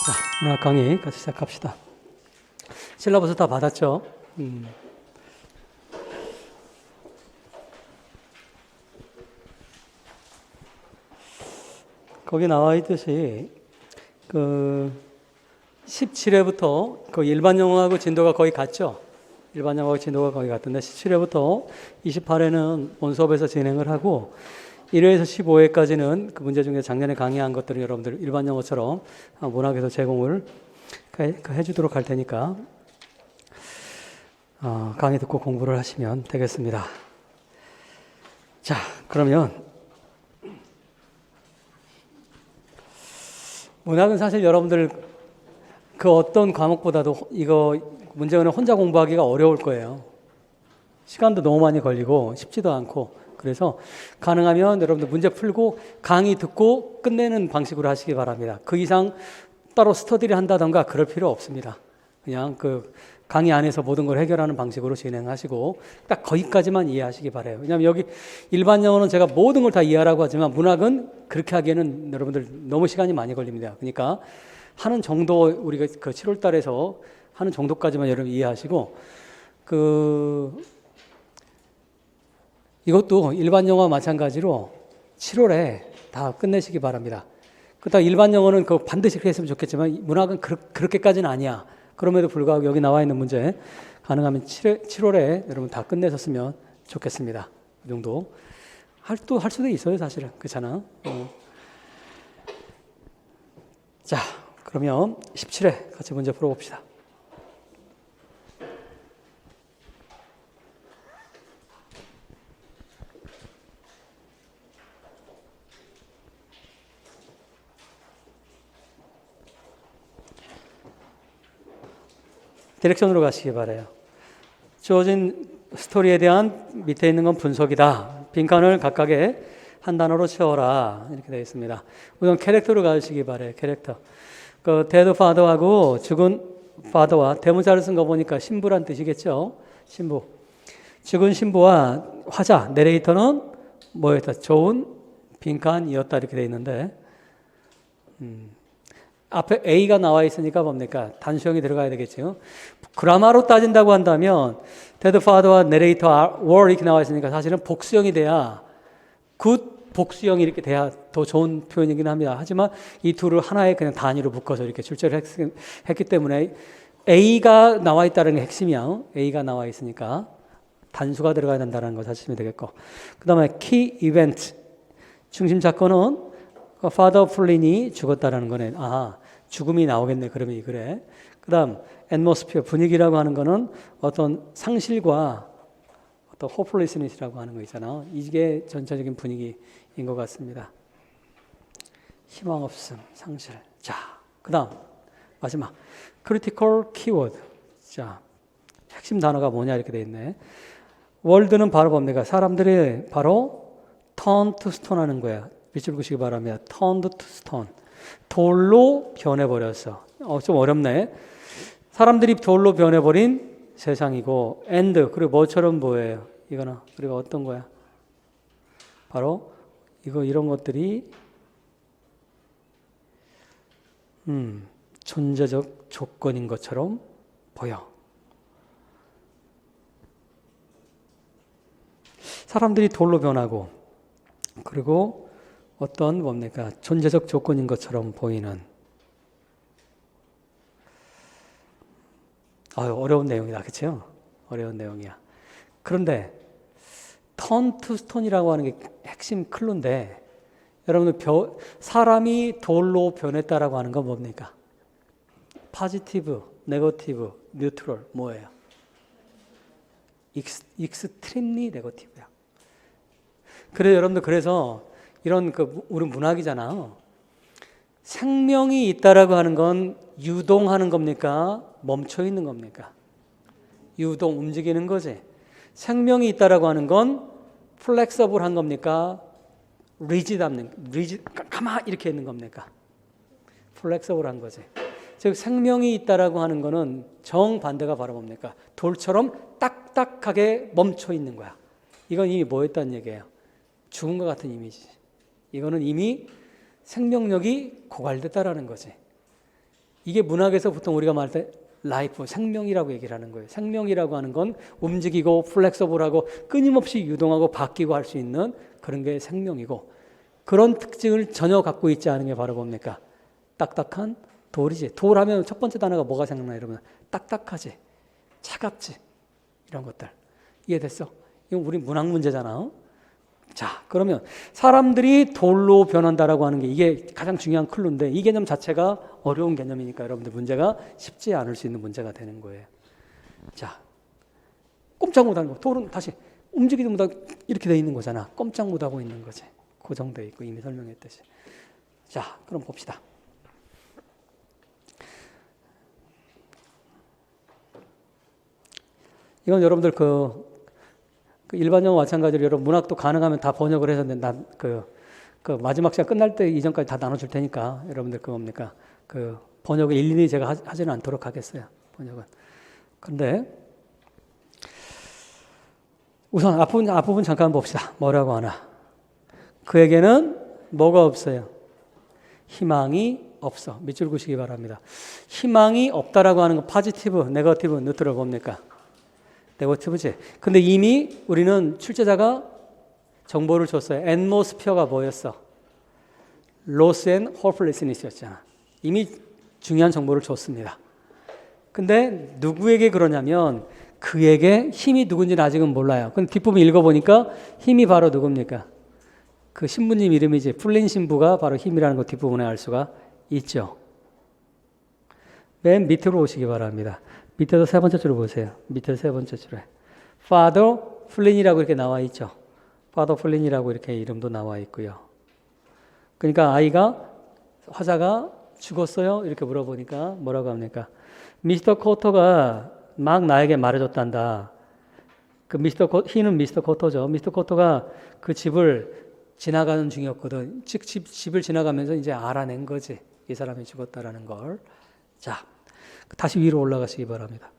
자, 문학 강의 같이 시작합시다. 실라버스 다 받았죠? 거기 나와 있듯이 17회부터 그 일반 영어하고 진도가 거의 같죠? 일반 영어하고 진도가 거의 같은데 17회부터 28회는 본수업에서 진행을 하고 1회에서 15회까지는 그 문제 중에 작년에 강의한 것들을 여러분들 일반 영어처럼 문학에서 제공을 해주도록 할 테니까 강의 듣고 공부를 하시면 되겠습니다. 자, 그러면 문학은 사실 여러분들 그 어떤 과목보다도 이거 문제는 혼자 공부하기가 어려울 거예요. 시간도 너무 많이 걸리고 쉽지도 않고, 그래서 가능하면 여러분들 문제 풀고 강의 듣고 끝내는 방식으로 하시기 바랍니다. 그 이상 따로 스터디를 한다던가 그럴 필요 없습니다. 그냥 그 강의 안에서 모든 걸 해결하는 방식으로 진행하시고 딱 거기까지만 이해하시기 바라요. 왜냐하면 여기 일반 영어는 제가 모든 걸 다 이해하라고 하지만 문학은 그렇게 하기에는 여러분들 너무 시간이 많이 걸립니다. 그러니까 하는 정도, 우리가 그 7월 달에서 하는 정도까지만 여러분 이해하시고, 이것도 일반 영어와 마찬가지로 7월에 다 끝내시기 바랍니다. 그렇다고 일반 영어는 그 반드시 그렇게 했으면 좋겠지만 문학은 그렇게까지는 아니야. 그럼에도 불구하고 여기 나와 있는 문제 가능하면 7월에 여러분 다 끝내셨으면 좋겠습니다. 그 정도 할 수도 있어요, 사실은. 그렇잖아. 자, 그러면 17회 같이 문제 풀어봅시다. 디렉션으로 가시기 바라요. 주어진 스토리에 대한 밑에 있는 건 분석이다. 빈칸을 각각의 한 단어로 채워라. 이렇게 되어 있습니다. 우선 캐릭터로 가시기 바라요. 캐릭터. 그 데드 파더하고 죽은 파더와 대문자를 쓴 거 보니까 신부란 뜻이겠죠. 신부. 죽은 신부와 화자, 내레이터는 뭐였다? 좋은 빈칸이었다. 이렇게 되어 있는데 앞에 A가 나와 있으니까 뭡니까? 단수형이 들어가야 되겠죠. 그라마로 따진다고 한다면 데드 파더와 내레이터 were 이렇게 나와 있으니까 사실은 복수형이 돼야, 굿 복수형이 이렇게 돼야 더 좋은 표현이긴 합니다. 하지만 이 둘을 하나의 그냥 단위로 묶어서 이렇게 출제를 했기 때문에 A가 나와 있다는 게 핵심이야. A가 나와 있으니까 단수가 들어가야 된다는 걸 찾으시면 되겠고, 그 다음에 key event 중심 사건은 파더 플린이 죽었다라는 거네. 죽음이 나오겠네. 그러면 그래. 그 다음 atmosphere 분위기라고 하는 거는 어떤 상실과 어떤 hopelessness라고 하는 거 있잖아. 이게 전체적인 분위기인 것 같습니다. 희망 없음, 상실. 자, 그 다음 마지막 critical keyword. 자, 핵심 단어가 뭐냐 이렇게 돼 있네. 월드는 바로 뭡니까? 사람들이 바로 turn to stone 하는 거야. 밑줄 보시기 바랍니다. turned to stone. 돌로 변해버렸어. 좀 어렵네. 사람들이 돌로 변해버린 세상이고, and, 그리고 뭐처럼 뭐예요? 이거는, 그리고 어떤 거야? 바로, 이런 것들이, 존재적 조건인 것처럼 보여. 사람들이 돌로 변하고, 그리고 어떤 뭡니까? 존재적 조건인 것처럼 보이는. 어려운 내용이다. 그렇죠? 어려운 내용이야. 그런데 turn to stone이라고 하는 게 핵심 클루인데, 여러분들 사람이 돌로 변했다라고 하는 건 뭡니까? positive, negative, neutral 뭐예요? extremely negative야. 그래서 여러분들, 그래서 이런 우리 문학이잖아. 생명이 있다라고 하는 건 유동하는 겁니까? 멈춰 있는 겁니까? 유동, 움직이는 거지. 생명이 있다라고 하는 건 플렉서블한 겁니까? 가만 이렇게 있는 겁니까? 플렉서블한 거지. 즉 생명이 있다라고 하는 거는 정반대가 바로 뭡니까? 돌처럼 딱딱하게 멈춰 있는 거야. 이건 이미 뭐였다는 얘기예요? 죽은 것 같은 이미지지. 이거는 이미 생명력이 고갈됐다라는 거지. 이게 문학에서 보통 우리가 말할 때 라이프, 생명이라고 얘기를 하는 거예요. 생명이라고 하는 건 움직이고 플렉서블하고 끊임없이 유동하고 바뀌고 할 수 있는 그런 게 생명이고, 그런 특징을 전혀 갖고 있지 않은 게 바로 뭡니까? 딱딱한 돌이지. 돌하면 첫 번째 단어가 뭐가 생각나? 여러분, 딱딱하지, 차갑지, 이런 것들. 이해됐어? 이건 우리 문학 문제잖아. 자, 그러면 사람들이 돌로 변한다라고 하는 게 이게 가장 중요한 클루인데, 이 개념 자체가 어려운 개념이니까 여러분들 문제가 쉽지 않을 수 있는 문제가 되는 거예요. 자, 꼼짝 못하는 거. 돌은 다시 움직이지 못하고 이렇게 돼 있는 거잖아. 꼼짝 못하고 있는 거지. 고정되어 있고, 이미 설명했듯이. 자, 그럼 봅시다. 이건 여러분들 그 일반 영어 마찬가지로 여러분 문학도 가능하면 다 번역을 해서 그 마지막 시간 끝날 때 이전까지 다 나눠줄 테니까 여러분들 그 뭡니까? 그 번역을 일일이 제가 하지는 않도록 하겠어요. 번역은. 근데 우선 앞부분 잠깐 봅시다. 뭐라고 하나? 그에게는 뭐가 없어요? 희망이 없어. 밑줄 그시기 바랍니다. 희망이 없다라고 하는 건 파지티브, 네거티브, 뉴트럴 뭡니까? 네거티브지. 근데 이미 우리는 출제자가 정보를 줬어요. 앰모스피어가 뭐였어? loss and hopelessness였잖아. 이미 중요한 정보를 줬습니다. 근데 누구에게 그러냐면 그에게 힘이 누군지는 아직은 몰라요. 근데 뒷부분 읽어보니까 힘이 바로 누굽니까? 그 신부님 이름이지. 풀린 신부가 바로 힘이라는 거 뒷부분에 알 수가 있죠. 맨 밑으로 오시기 바랍니다. 밑에도 세 번째 줄을 보세요. 밑에 세 번째 줄에 Father Flynn이라고 이렇게 나와 있죠. Father Flynn이라고 이렇게 이름도 나와 있고요. 그러니까 화자가 죽었어요? 이렇게 물어보니까 뭐라고 합니까? 미스터 코터가 막 나에게 말해줬단다. 히는 미스터 코터죠. 미스터 코터가 그 집을 지나가는 중이었거든. 즉 집을 지나가면서 이제 알아낸 거지. 이 사람이 죽었다라는 걸. 자, 다시 위로 올라가시기 바랍니다.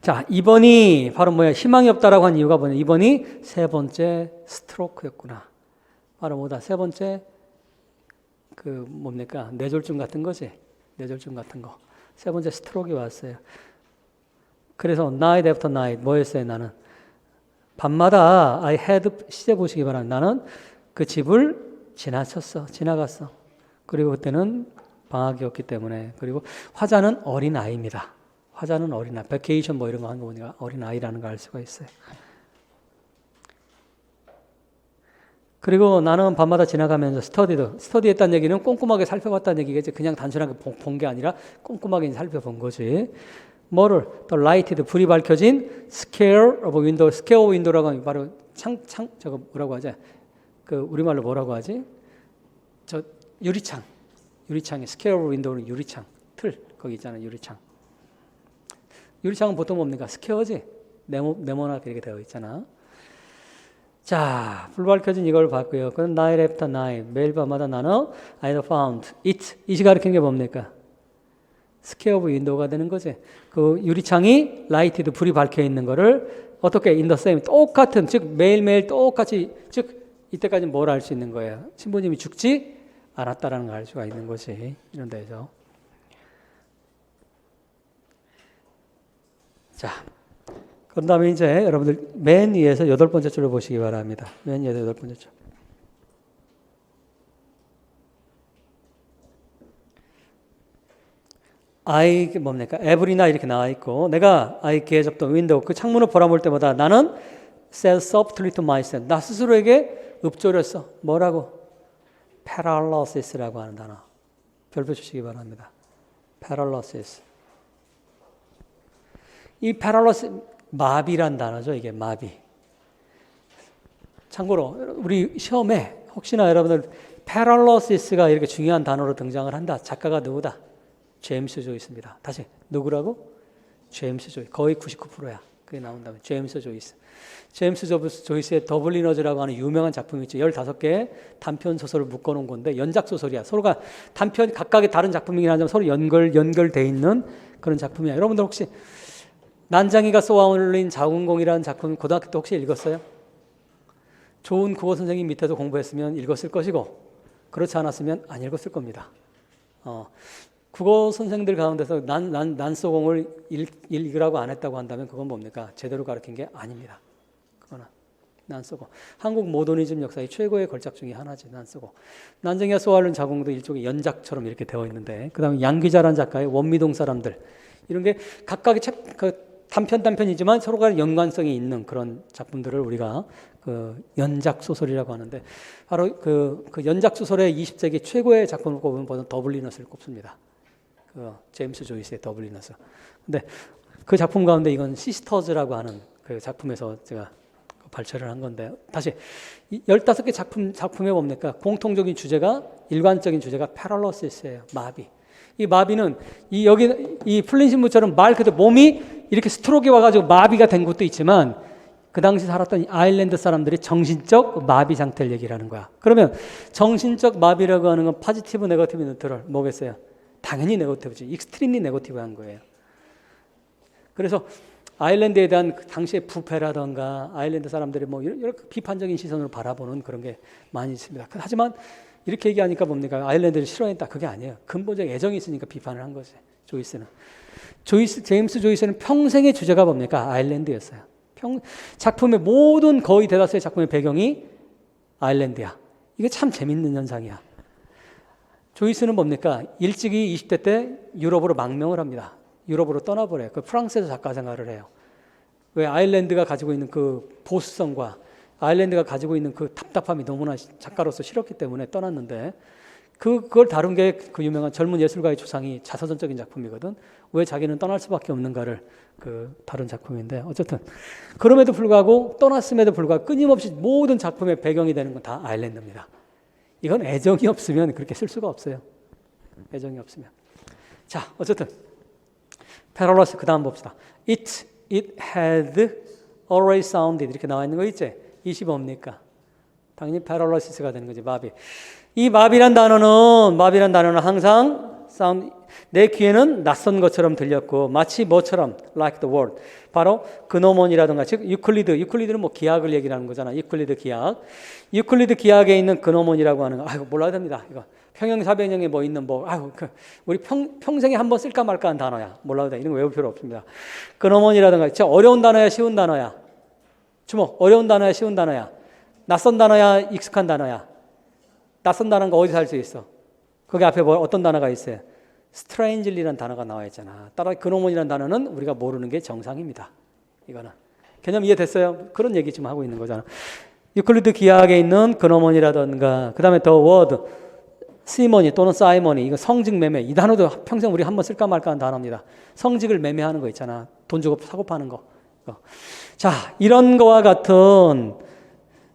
자, 2번이 바로 뭐야? 희망이 없다라고 한 이유가 뭐냐? 2번이 세 번째 스트로크였구나. 바로 뭐다? 세 번째 그 뭡니까? 뇌졸중 같은 거지. 뇌졸중 같은 거. 세 번째 스트로크가 왔어요. 그래서 night after night 뭐였어요? 나는 밤마다 I had 시제 보시기 바랍니다. 나는 그 집을 지나갔어. 그리고 그때는 방학이었기 때문에. 그리고 화자는 어린 아이입니다. 화자는 어린 아이. 베케이션 뭐 이런 거 한 거 보니까 어린 아이라는 걸 알 수가 있어요. 그리고 나는 밤마다 지나가면서 스터디했다는 얘기는 꼼꼼하게 살펴봤다는 얘기겠지. 그냥 단순하게 본 게 아니라 꼼꼼하게 살펴본 거지. 뭐를? The lighted, 불이 밝혀진 square of window. square window라고 하면 바로 저거 뭐라고 하지? 그 우리말로 뭐라고 하지? 저 유리창에 square of window는 유리창, 틀 거기 있잖아요. 유리창은 보통 뭡니까? 스퀘어지. 네모나게 이렇게 되어 있잖아. 자, 불 밝혀진 이걸 봤고요. 그럼 night after night, 매일 밤마다 나는 I found it. 이시 가리키는 게 뭡니까? 스퀘어 오브 윈도우가 되는 거지. 그 유리창이 라이티드, 불이 밝혀 있는 거를 어떻게 in the same, 똑같은, 즉 매일매일 똑같이, 즉 이때까지 뭘 알 수 있는 거예요? 신부님이 죽지 않았다라는 걸 알 수가 있는 거지. 이런 데서. 자, 그런 다음에 이제 여러분들 맨 위에서 8번째 줄을 보시기 바랍니다. 맨 위에서 8번째 줄. I 뭡니까? every나 이렇게 나와 있고, 내가 I gaze up the window, 그 창문을 바라볼 때마다 나는 said softly to myself, 나 스스로에게 읊조렸어. 뭐라고? paralyzis라고 하는 단어. 별표 주시기 바랍니다. paralysis. 이 paralysis, 마비란 단어죠. 이게 마비. 참고로 우리 시험에 혹시나 여러분들 paralyzis가 이렇게 중요한 단어로 등장을 한다. 작가가 누구다? 제임스 조이스입니다. 다시 누구라고? 제임스 조이스. 거의 99%야. 그게 나온다면 제임스 조이스. 제임스 조이스의 더블리너즈라고 하는 유명한 작품이 있죠. 15개의 단편 소설을 묶어놓은 건데 연작 소설이야. 서로가 단편 각각의 다른 작품이긴 하지만 서로 연결돼 있는 그런 작품이야. 여러분들 혹시 난장이가 쏘아올린 자궁공이라는 작품 고등학교 때 혹시 읽었어요? 좋은 국어 선생님 밑에서 공부했으면 읽었을 것이고 그렇지 않았으면 안 읽었을 겁니다. 국어 선생들 가운데서 난소공을 읽으라고 안 했다고 한다면 그건 뭡니까? 제대로 가르친 게 아닙니다. 그거는 난소공. 한국 모더니즘 역사의 최고의 걸작 중에 하나지, 난소공. 난쟁이와 소알른 자공도 일종의 연작처럼 이렇게 되어 있는데, 그 다음에 양귀자라는 작가의 원미동 사람들, 이런 게 각각의 단편이지만 서로가 연관성이 있는 그런 작품들을 우리가 그 연작 소설이라고 하는데, 바로 그 연작 소설의 20세기 최고의 작품을 꼽으면 더블리너스를 꼽습니다. 그 제임스 조이스의 더블리너스. 근데 그 작품 가운데 이건 시스터즈라고 하는 그 작품에서 제가 발췌를 한 건데, 다시 15개 작품에 뭡니까? 공통적인 주제가, 일관적인 주제가 패럴러시스예요. 마비. 이 마비는 이 풀린 신부처럼 말 그대로 몸이 이렇게 스트로크가 와가지고 마비가 된 것도 있지만, 그 당시 살았던 아일랜드 사람들이 정신적 마비 상태를 얘기를 하는 거야. 그러면 정신적 마비라고 하는 건 파지티브, 네거티브 뉴트럴 뭐겠어요? 당연히 네거티브지. 익스트림리 네거티브한 거예요. 그래서 아일랜드에 대한 그 당시의 부패라던가 아일랜드 사람들이 뭐 이렇게 비판적인 시선으로 바라보는 그런 게 많이 있습니다. 하지만 이렇게 얘기하니까 뭡니까? 아일랜드를 싫어했다. 그게 아니에요. 근본적 애정이 있으니까 비판을 한 거지. 조이스는. 제임스 조이스는 평생의 주제가 뭡니까? 아일랜드였어요. 작품의 모든 거의 대다수의 작품의 배경이 아일랜드야. 이게 참 재밌는 현상이야. 조이스는 뭡니까? 일찍이 20대 때 유럽으로 망명을 합니다. 유럽으로 떠나버려요. 그 프랑스에서 작가 생활을 해요. 왜? 아일랜드가 가지고 있는 그 보수성과 아일랜드가 가지고 있는 그 답답함이 너무나 작가로서 싫었기 때문에 떠났는데, 그걸 다룬 게 그 유명한 젊은 예술가의 조상이 자서전적인 작품이거든. 왜 자기는 떠날 수밖에 없는가를 다룬 작품인데, 어쨌든 그럼에도 불구하고 떠났음에도 불구하고 끊임없이 모든 작품의 배경이 되는 건 다 아일랜드입니다. 이건 애정이 없으면 그렇게 쓸 수가 없어요. 애정이 없으면. 자, 어쨌든 패럴러스 그 다음 봅시다. It had always sounded 이렇게 나와 있는 거 있지? 25입니까? 당연히 패럴러시스가 되는 거지. 마비. 이 마비란 단어는 항상 내 귀에는 낯선 것처럼 들렸고 마치 뭐처럼 like the word. 바로 그노몬이라든가 즉 유클리드는 뭐 기하학을 얘기하는 거잖아. 유클리드 기하학에 있는 그노몬이라고 하는 거. 아이고 몰라야 됩니다. 이거 평형사변형에 뭐 있는 우리 평생에 한번 쓸까 말까 한 단어야. 몰라도 돼. 이런 거 외울 필요 없습니다. 그노몬이라든가 진짜 어려운 단어야, 쉬운 단어야. 주목. 어려운 단어야, 쉬운 단어야. 낯선 단어야, 익숙한 단어야. 낯선 단어가 어디서 할 수 있어? 거기 앞에 어떤 단어가 있어요? strangely라는 단어가 나와 있잖아. 따라 그노몬이라는 단어는 우리가 모르는 게 정상입니다. 이거는 개념 이해됐어요? 그런 얘기 지금 하고 있는 거잖아. 유클리드 기하학에 있는 그노몬이라든가 그 다음에 더 워드 시모니 또는 사이머니, 이거 성직 매매. 이 단어도 평생 우리 한번 쓸까 말까 하는 단어입니다. 성직을 매매하는 거 있잖아. 돈 주고 사고 파는 거. 자, 이런 거와 같은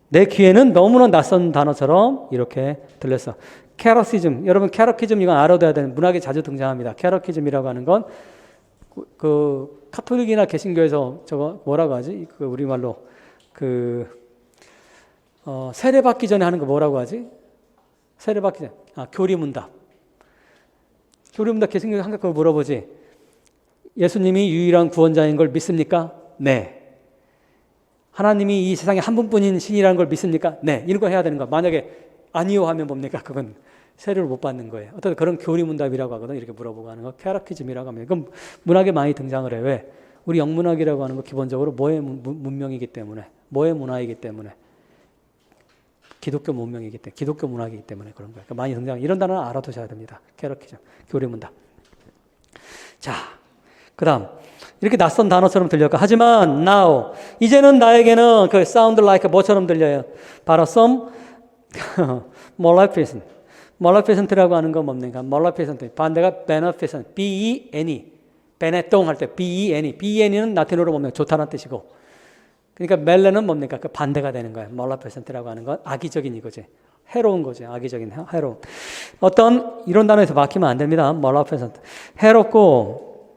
내 귀에는 너무나 낯선 단어처럼 이렇게 들렸어. 캐러키즘. 여러분 캐러키즘 이건 알아둬야 되는, 문학에 자주 등장합니다. 캐러키즘이라고 하는 건 그 카톨릭이나 개신교에서 저거 뭐라고 하지? 그 우리말로 세례받기 전에 하는 거 뭐라고 하지? 세례받기 전에. 교리문답. 교리문답 개신교에서 항상 그걸 물어보지. 예수님이 유일한 구원자인 걸 믿습니까? 네. 하나님이 이 세상에 한 분뿐인 신이라는 걸 믿습니까? 네. 이런 거 해야 되는 거. 만약에 아니요 하면 뭡니까? 그건 세례를 못 받는 거예요. 어떤 그런 교리문답이라고 하거든. 이렇게 물어보고 하는 거. 캐러키즘이라고 합니다. 그럼 문학에 많이 등장을 해. 왜? 우리 영문학이라고 하는 거 기본적으로 뭐의 문명이기 때문에, 뭐의 문화이기 때문에, 기독교 문명이기 때문에, 기독교 문학이기 때문에 그런 거예요. 그러니까 많이 등장. 이런 단어는 알아두셔야 됩니다. 캐러키즘, 교리문답. 자, 그다음 이렇게 낯선 단어처럼 들렸고, 하지만 now 이제는 나에게는 그 sound like 뭐처럼 들려요? 바로 some Maleficent라고 하는 건 뭡니까? Maleficent 반대가 beneficent, B-E-N-E, 베네똥 할 때 B-E-N-E, B-E-NE는 라틴어로 보면 좋다는 뜻이고, 그러니까 멜레는 뭡니까? 그 반대가 되는 거예요. Maleficent라고 하는 건 악의적인 이거지. 해로운 거지. 악의적인 해로운. 이런 단어에서 막히면 안 됩니다. Maleficent. 해롭고,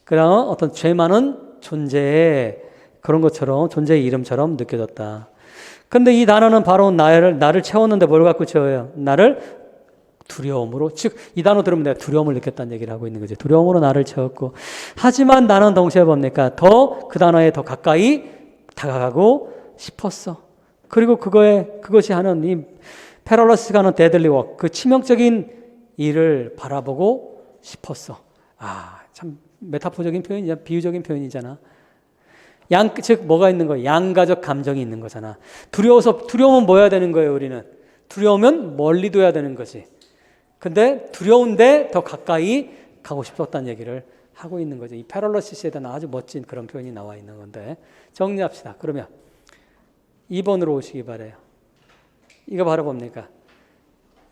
그 다음 어떤 죄 많은 존재의 그런 것처럼, 존재의 이름처럼 느껴졌다. 근데 이 단어는 바로 나를 채웠는데 뭘 갖고 채워요? 나를 두려움으로, 즉 이 단어 들으면 내가 두려움을 느꼈다는 얘기를 하고 있는 거지. 두려움으로 나를 채웠고, 하지만 나는 동시에 뭡니까? 그 단어에 더 가까이 다가가고 싶었어. 그리고 그것이 하는 이 패럴러스가 하는 데들리 워, 그 치명적인 이를 바라보고 싶었어. 참 메타포적인 표현이야. 비유적인 표현이잖아. 즉 뭐가 있는 거야? 양가적 감정이 있는 거잖아. 두려우면 뭐 해야 되는 거예요, 우리는? 두려우면 멀리 둬야 되는 거지. 근데 두려운데 더 가까이 가고 싶었다는 얘기를 하고 있는 거죠. 이 패럴러시스에 대한 아주 멋진 그런 표현이 나와 있는 건데 정리합시다. 그러면 2번으로 오시기 바래요. 이거 바로 뭡니까?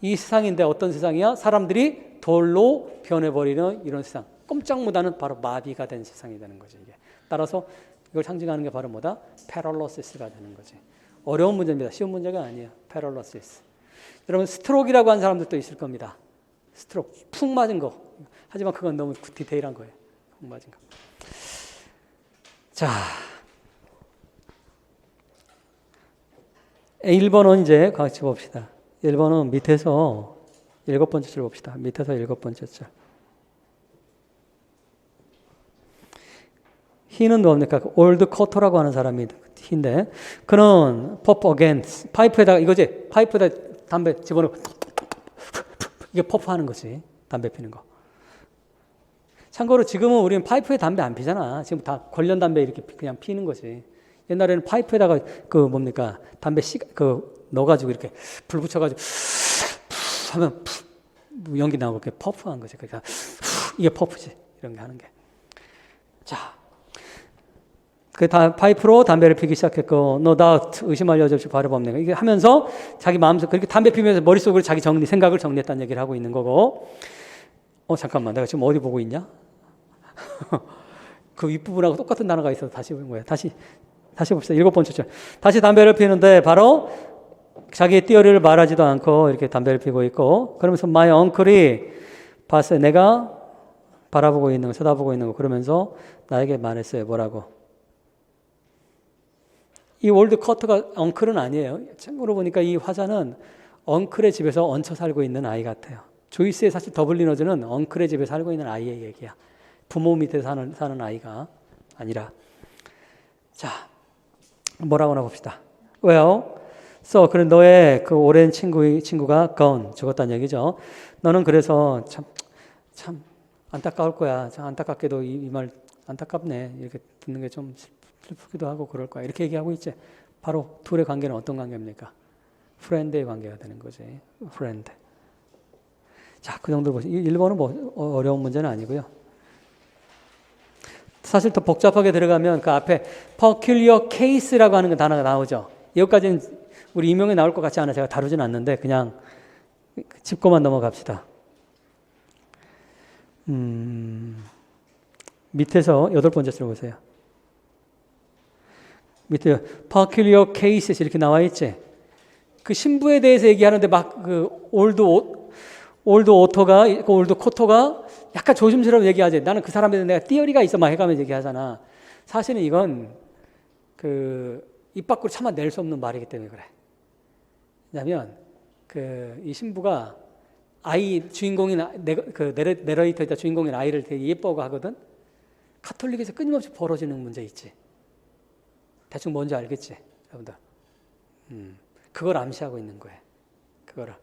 이 세상인데 어떤 세상이야? 사람들이 돌로 변해버리는 이런 세상. 꼼짝 못하는 바로 마비가 된 세상이 되는 거죠. 이게. 따라서 이걸 상징하는 게 바로 뭐다? 패럴러시스가 되는 거지. 어려운 문제입니다. 쉬운 문제가 아니에요. 패럴러시스. 여러분 스트로크라고 하는 사람들도 있을 겁니다. 스트로크, 푹 맞은 거. 하지만 그건 너무 디테일한 거예요. 푹 맞은 거. 자, 1번은 이제 같이 봅시다. 1번은 밑에서 7번째 줄 봅시다. 밑에서 7번째 줄. 히는 뭡니까? 올드 커터라고 하는 사람이 히인데 그는 퍼프 어겐스 파이프에다가 이거지. 파이프에다 담배 집어넣고 이게 퍼프하는 거지. 담배 피는 거. 참고로 지금은 우리는 파이프에 담배 안 피잖아. 지금 다 관련 담배 이렇게 그냥 피는 거지. 옛날에는 파이프에다가 그 뭡니까? 담배 넣어가지고 이렇게 불 붙여가지고 하면 연기 나오고 이렇게 퍼프한 거지. 그러니까 이게 퍼프지. 이런 게 하는 게. 자. 파이프로 담배를 피기 시작했고, no doubt, 의심할 여지 없이 바로 법내가. 이게 하면서 자기 마음속, 그렇게 담배 피면서 머릿속으로 자기 생각을 정리했다는 얘기를 하고 있는 거고, 잠깐만, 내가 지금 어디 보고 있냐? 그 윗부분하고 똑같은 단어가 있어서 다시 본 거야. 다시 봅시다. 7번째 줄. 다시 담배를 피는데, 바로 자기의 띠어리를 말하지도 않고 이렇게 담배를 피고 있고, 그러면서 my uncle이 봤어요. 내가 바라보고 있는 거, 쳐다보고 있는 거, 그러면서 나에게 말했어요. 뭐라고? 이 올드 커터가 엉클은 아니에요. 참고로 보니까 이 화자는 엉클의 집에서 얹혀 살고 있는 아이 같아요. 조이스의 사실 더블리너즈는 엉클의 집에 살고 있는 아이의 얘기야. 부모 밑에 사는 아이가 아니라. 자, 뭐라고 나 봅시다. Well, so 그래 너의 그 오랜 친구가 gone, 죽었다는 얘기죠. 너는 그래서 참 안타까울 거야. 참 안타깝게도 이 말 안타깝네. 이렇게 듣는 게 좀 슬프기도 하고 그럴 거야. 이렇게 얘기하고 있지. 바로 둘의 관계는 어떤 관계입니까? 프렌드의 관계가 되는 거지. 프렌드. 자, 그 정도 보시죠. 1번은 뭐 어려운 문제는 아니고요. 사실 더 복잡하게 들어가면 그 앞에 peculiar case라고 하는 단어가 나오죠. 여기까지는 우리 임용에 나올 것 같지 않아 제가 다루진 않는데 그냥 짚고만 넘어갑시다. 밑에서 8번째 줄 보세요. 밑에 peculiar cases 이렇게 나와 있지. 그 신부에 대해서 얘기하는데 막 그 올드 코터가 약간 조심스러운 얘기하지. 나는 그 사람에 대해서 내가 띠어리가 있어 막 해가면서 얘기하잖아. 사실은 이건 그 입 밖으로 차마 낼 수 없는 말이기 때문에 그래. 왜냐하면 그 이 신부가 주인공인 내러이터이자 주인공인 아이를 되게 예뻐가 하거든. 카톨릭에서 끊임없이 벌어지는 문제 있지. 대충 뭔지 알겠지, 여러분들. 그걸 암시하고 있는 거예요. 그거를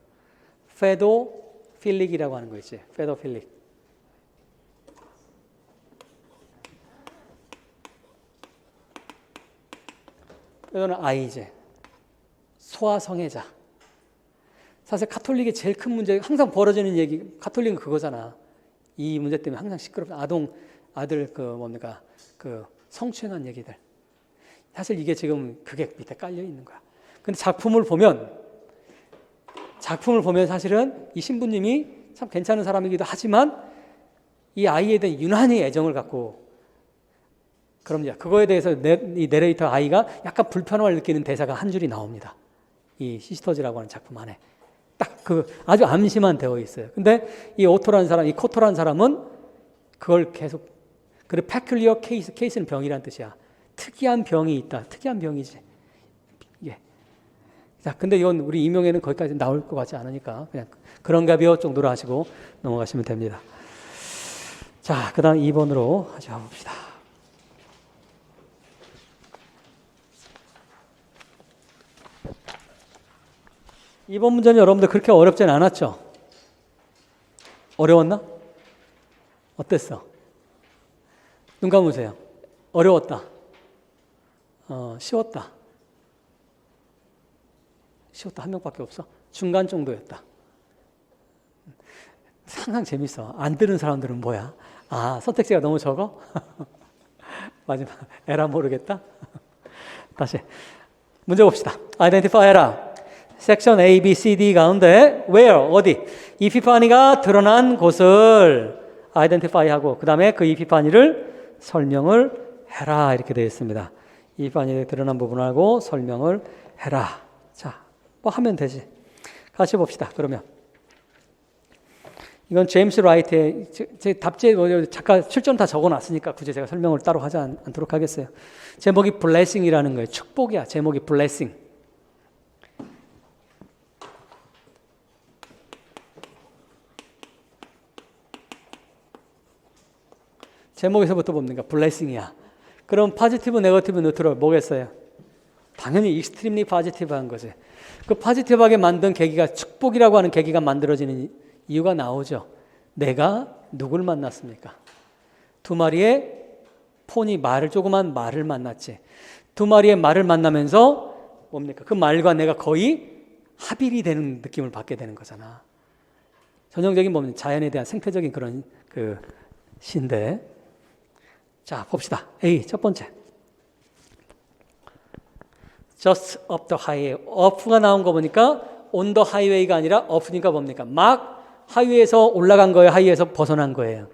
페도필릭이라고 하는 거 있지. 페도필릭. 페도는 아이제, 소아성애자. 사실 카톨릭의 제일 큰 문제, 항상 벌어지는 얘기, 카톨릭은 그거잖아. 이 문제 때문에 항상 시끄럽다. 아들 그 성추행한 얘기들. 사실 이게 지금 그게 밑에 깔려 있는 거야. 근데 작품을 보면 사실은 이 신부님이 참 괜찮은 사람이기도 하지만 이 아이에 대한 유난히 애정을 갖고 그럼요. 그거에 대해서 이 내레이터 아이가 약간 불편함을 느끼는 대사가 한 줄이 나옵니다. 이 시스터즈라고 하는 작품 안에. 딱 그 아주 암시만 되어 있어요. 근데 이 코토라는 사람은 그걸 계속 그래 peculiar case는 병이란 뜻이야. 특이한 병이 있다. 특이한 병이지. 이게. 자, 근데 이건 우리 임용에는 거기까지 나올 것 같지 않으니까 그냥 그런가벼 정도로 하시고 넘어가시면 됩니다. 자, 그다음 2번으로 가봅시다. 이번 문제는 여러분들 그렇게 어렵진 않았죠? 어려웠나? 어땠어? 눈 감으세요. 어려웠다. 쉬웠다. 쉬웠다. 한 명밖에 없어. 중간 정도였다. 항상 재밌어. 안 들은 사람들은 뭐야? 선택지가 너무 적어? 마지막 에라 모르겠다. 다시 문제 봅시다. identify 해라. 섹션 A, B, C, D 가운데 where 어디 이피파니가 드러난 곳을 identify 하고 그 다음에 그 이피파니를 설명을 해라 이렇게 되어 있습니다. 이피파니에 드러난 부분을 알고 설명을 해라. 자, 뭐 하면 되지. 같이 봅시다. 그러면 이건 제임스 라이트의 제 답지에 작가 출전 다 적어놨으니까 굳이 제가 설명을 따로 하지 않도록 하겠어요. 제목이 blessing이라는 거예요. 축복이야. 제목이 blessing. 제목에서부터 봅니까? blessing이야. 그럼 포지티브, 네거티브, 뉴트럴 뭐겠어요? 당연히 익스트림리 포지티브한 거지. 그 포지티브하게 만든 계기가 축복이라고 하는 계기가 만들어지는 이유가 나오죠. 내가 누굴 만났습니까? 두 마리의 폰이 조그만 말을 만났지. 두 마리의 말을 만나면서 뭡니까? 그 말과 내가 거의 합일이 되는 느낌을 받게 되는 거잖아. 전형적인 뭡니까? 자연에 대한 생태적인 그런 그 시인데. 자, 봅시다. A 첫 번째. Just up the highway. up가 나온 거 보니까 on the highway가 아니라 up니까 뭡니까? 막 하이웨이에서 올라간 거예요? 하이웨이에서 벗어난 거예요?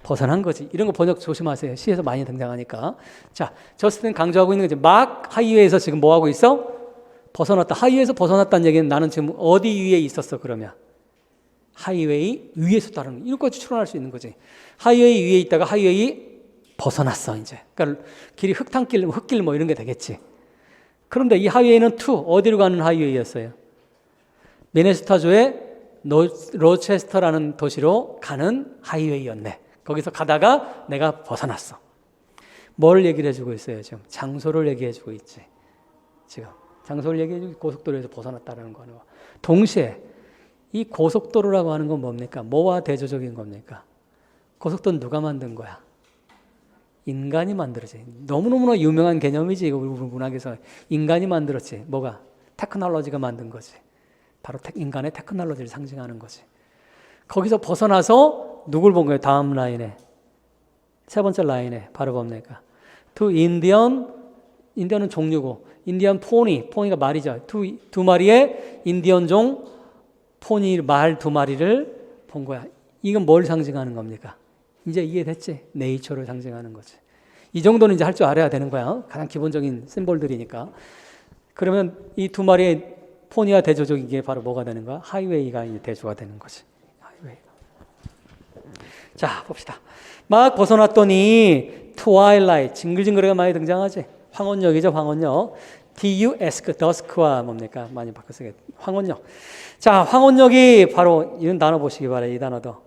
벗어난 거지. 이런 거 번역 조심하세요. 시에서 많이 등장하니까. 자, 저스트는 강조하고 있는 거지. 막 하이웨이에서 지금 뭐 하고 있어? 벗어났다. 하이웨이에서 벗어났다는 얘기는 나는 지금 어디 위에 있었어 그러면? 하이웨이 위에서 따르는 거. 이것까지 추론할 수 있는 거지. 하이웨이 위에 있다가 하이웨이 벗어났어 이제. 그러니까 길이 흙탕길, 흙길 뭐 이런 게 되겠지. 그런데 이 하이웨이는 어디로 가는 하이웨이였어요? 미네소타주의 로체스터라는 도시로 가는 하이웨이였네. 거기서 가다가 내가 벗어났어. 뭘 얘기를 해주고 있어요 지금? 장소를 얘기해주고 있지. 지금 장소를 얘기해주고 고속도로에서 벗어났다는 거는 동시에 이 고속도로라고 하는 건 뭡니까? 뭐와 대조적인 겁니까? 고속도로는 누가 만든 거야? 인간이 만들었지. 너무너무나 유명한 개념이지. 우리 문학에서 인간이 만들었지. 뭐가? 테크놀로지가 만든 거지. 바로 인간의 테크놀로지를 상징하는 거지. 거기서 벗어나서 누굴 본 거예요? 다음 라인에. 세 번째 라인에 바로 뭡니까? To Indian, 인디언은 종류고 인디언 포니가 말이죠. 두 마리의 인디언종 포니 말 두 마리를 본 거야. 이건 뭘 상징하는 겁니까? 이제 이해됐지? 네이처를 상징하는 거지. 이 정도는 이제 할 줄 알아야 되는 거야. 가장 기본적인 심볼들이니까. 그러면 이 두 마리의 포니와 대조적인 게 바로 뭐가 되는 거야? 하이웨이가 이제 대조가 되는 거지. 하이웨이가. 자, 봅시다. 막 벗어났더니 트와일라이트, 징글징글하게 많이 등장하지. 황혼역이죠, 황혼역. dusk와 뭡니까? 많이 바꿔서 황혼역. 자, 황혼역이 바로 이런 단어 보시기 바라요. 이 단어도.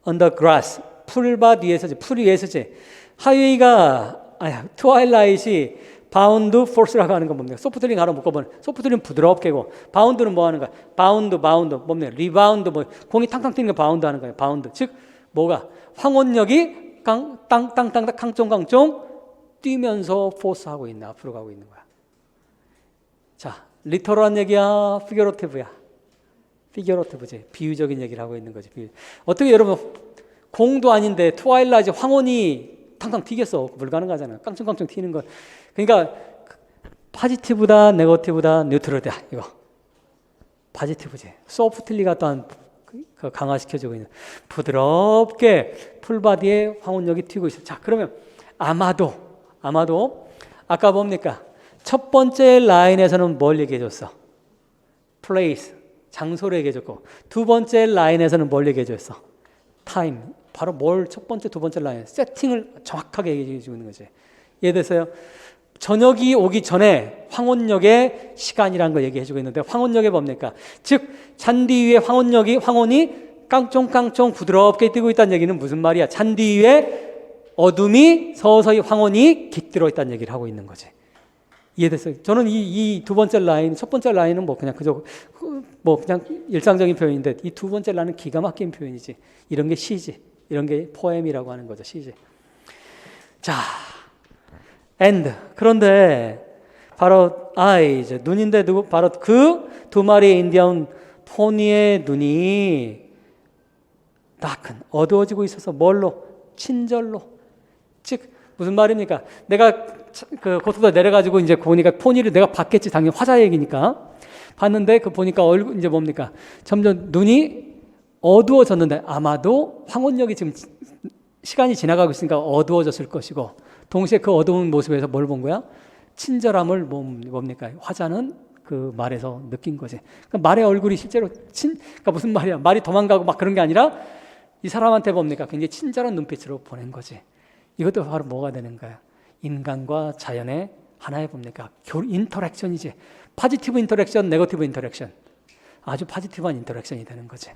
under grass, 풀밭 위에서지. 풀 위에서지. 하이웨이가 트와일라이트이 바운드 포스라고 하는 건 뭡니까? 소프트링 하나 묶어보면 소프트링 부드럽게고 바운드는 뭐 하는 거야? 바운드 뭡니까? 리바운드 공이 탕탕 뛰는 거 바운드 하는 거예요. 바운드 즉 뭐가? 황혼역이 땅땅땅땅 깡총깡총 뛰면서 포스하고 있는 앞으로 가고 있는 거야. 자, 리터럴한 얘기야? 피겨로티브야? 피겨로티브지. 비유적인 얘기를 하고 있는 거지. 어떻게 여러분 공도 아닌데 트와일라이트 황혼이 탕탕 튀겠어. 불가능하잖아요. 깡총깡총 튀는 건. 그러니까 포지티브다, 네거티브다, 뉴트럴이다. 이거 포지티브지. 소프트리가 또한 강화시켜주고 있는 부드럽게 풀바디에 황혼역이 튀고 있어요. 자, 그러면 아마도 아까 뭡니까? 첫 번째 라인에서는 뭘 얘기해줬어? place, 장소를 얘기해줬고 두 번째 라인에서는 뭘 얘기해줬어? time. 바로 첫 번째, 두 번째 라인 세팅을 정확하게 얘기해 주고 있는 거지. 이해되세요? 저녁이 오기 전에 황혼역의 시간이라는 걸 얘기해 주고 있는데 황혼역에 뭡니까? 즉 잔디 위에 황혼이 깡총깡총 부드럽게 뛰고 있다는 얘기는 무슨 말이야? 잔디 위에 어둠이 서서히 황혼이 깃들어 있다는 얘기를 하고 있는 거지. 이해됐어요? 저는 이 두 번째 라인, 첫 번째 라인은 뭐 그냥 그저 뭐 그냥 일상적인 표현인데 이 두 번째 라인은 기가 막힌 표현이지. 이런 게 시지. 이런 게 포엠이라고 하는 거죠. 시지. 자, and 그런데 바로 eyes 눈인데 누구 바로 그 두 마리의 인디언 포니의 눈이 darken 어두워지고 있어서 뭘로? 친절로. 즉 무슨 말입니까? 내가 그 고속도로 내려가지고 이제 보니까 포니를 내가 봤겠지. 당연히 화자 얘기니까 봤는데 그 보니까 얼굴 이제 뭡니까? 점점 눈이 어두워졌는데 아마도 황혼역이 지금 시간이 지나가고 있으니까 어두워졌을 것이고 동시에 그 어두운 모습에서 뭘 본 거야? 친절함을 뭡니까? 화자는 그 말에서 느낀 거지. 그러니까 말의 얼굴이 실제로 그러니까 무슨 말이야? 말이 도망가고 막 그런 게 아니라 이 사람한테 뭡니까? 굉장히 친절한 눈빛으로 보낸 거지. 이것도 바로 뭐가 되는 거야? 인간과 자연의 하나의 뭡니까? 인터랙션이지. 포지티브 인터랙션, 네거티브 인터랙션. 아주 포지티브한 인터랙션이 되는 거지.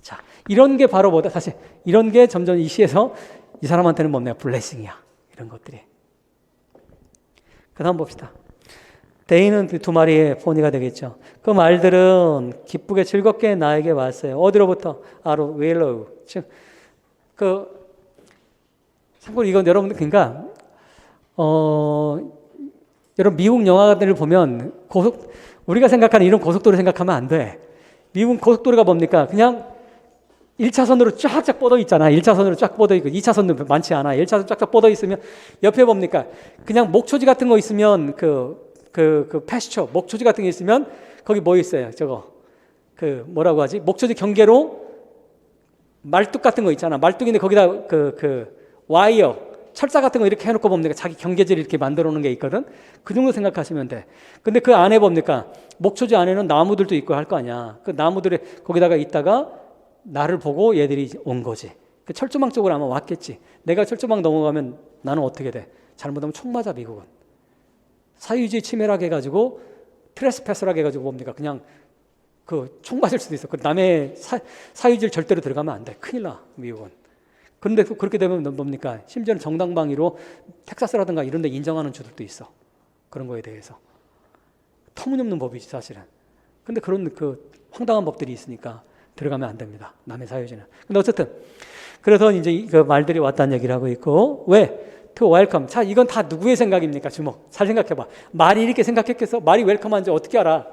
자, 이런 게 바로 뭐다? 사실 이런 게 점점 이 시에서 이 사람한테는 뭡니까? 블레싱이야. 이런 것들이. 그 다음 봅시다. 데이는 그 두 마리의 포니가 되겠죠. 그 말들은 기쁘게 즐겁게 나에게 왔어요. 어디로부터? 아로 웨일로우. 즉, 참고로 이건 여러분들 그러니까 여러분 미국 영화들을 보면 우리가 생각하는 이런 고속도로 생각하면 안 돼. 미국 고속도로가 뭡니까? 그냥 1차선으로 쫙쫙 뻗어 있잖아. 1차선으로 쫙 뻗어 있고 2차선도 많지 않아. 1차선 쫙쫙 뻗어 있으면 옆에 뭡니까? 그냥 목초지 같은 거 있으면 패스처 목초지 같은 게 있으면 거기 뭐 있어요? 저거 뭐라고 하지? 목초지 경계로 말뚝 같은 거 있잖아. 말뚝인데 거기다 와이어 철사 같은 거 이렇게 해놓고 봅니까? 자기 경계지를 이렇게 만들어 놓은 게 있거든. 그 정도 생각하시면 돼. 근데 그 안에 봅니까? 목초지 안에는 나무들도 있고 할 거 아니야. 그 나무들에 거기다가 있다가 나를 보고 얘들이 온 거지. 그 철조망 쪽으로 아마 왔겠지. 내가 철조망 넘어가면 나는 어떻게 돼? 잘못하면 총 맞아. 미국은 사유주의 침해라고 해가지고 트레스패스라고 해가지고 뭡니까? 그냥 총 맞을 수도 있어. 남의 사유지를 절대로 들어가면 안 돼. 큰일 나. 미국은. 그런데 그렇게 되면 뭡니까? 심지어는 정당방위로 텍사스라든가 이런 데 인정하는 주들도 있어. 그런 거에 대해서. 터무니없는 법이지 사실은. 근데 그런 황당한 법들이 있으니까 들어가면 안 됩니다. 남의 사유지는. 근데 어쨌든 그래서 이제 그 말들이 왔다는 얘기를 하고 있고 왜? To welcome. 자, 이건 다 누구의 생각입니까? 주목. 잘 생각해봐. 말이 이렇게 생각했겠어? 말이 웰컴한지 어떻게 알아?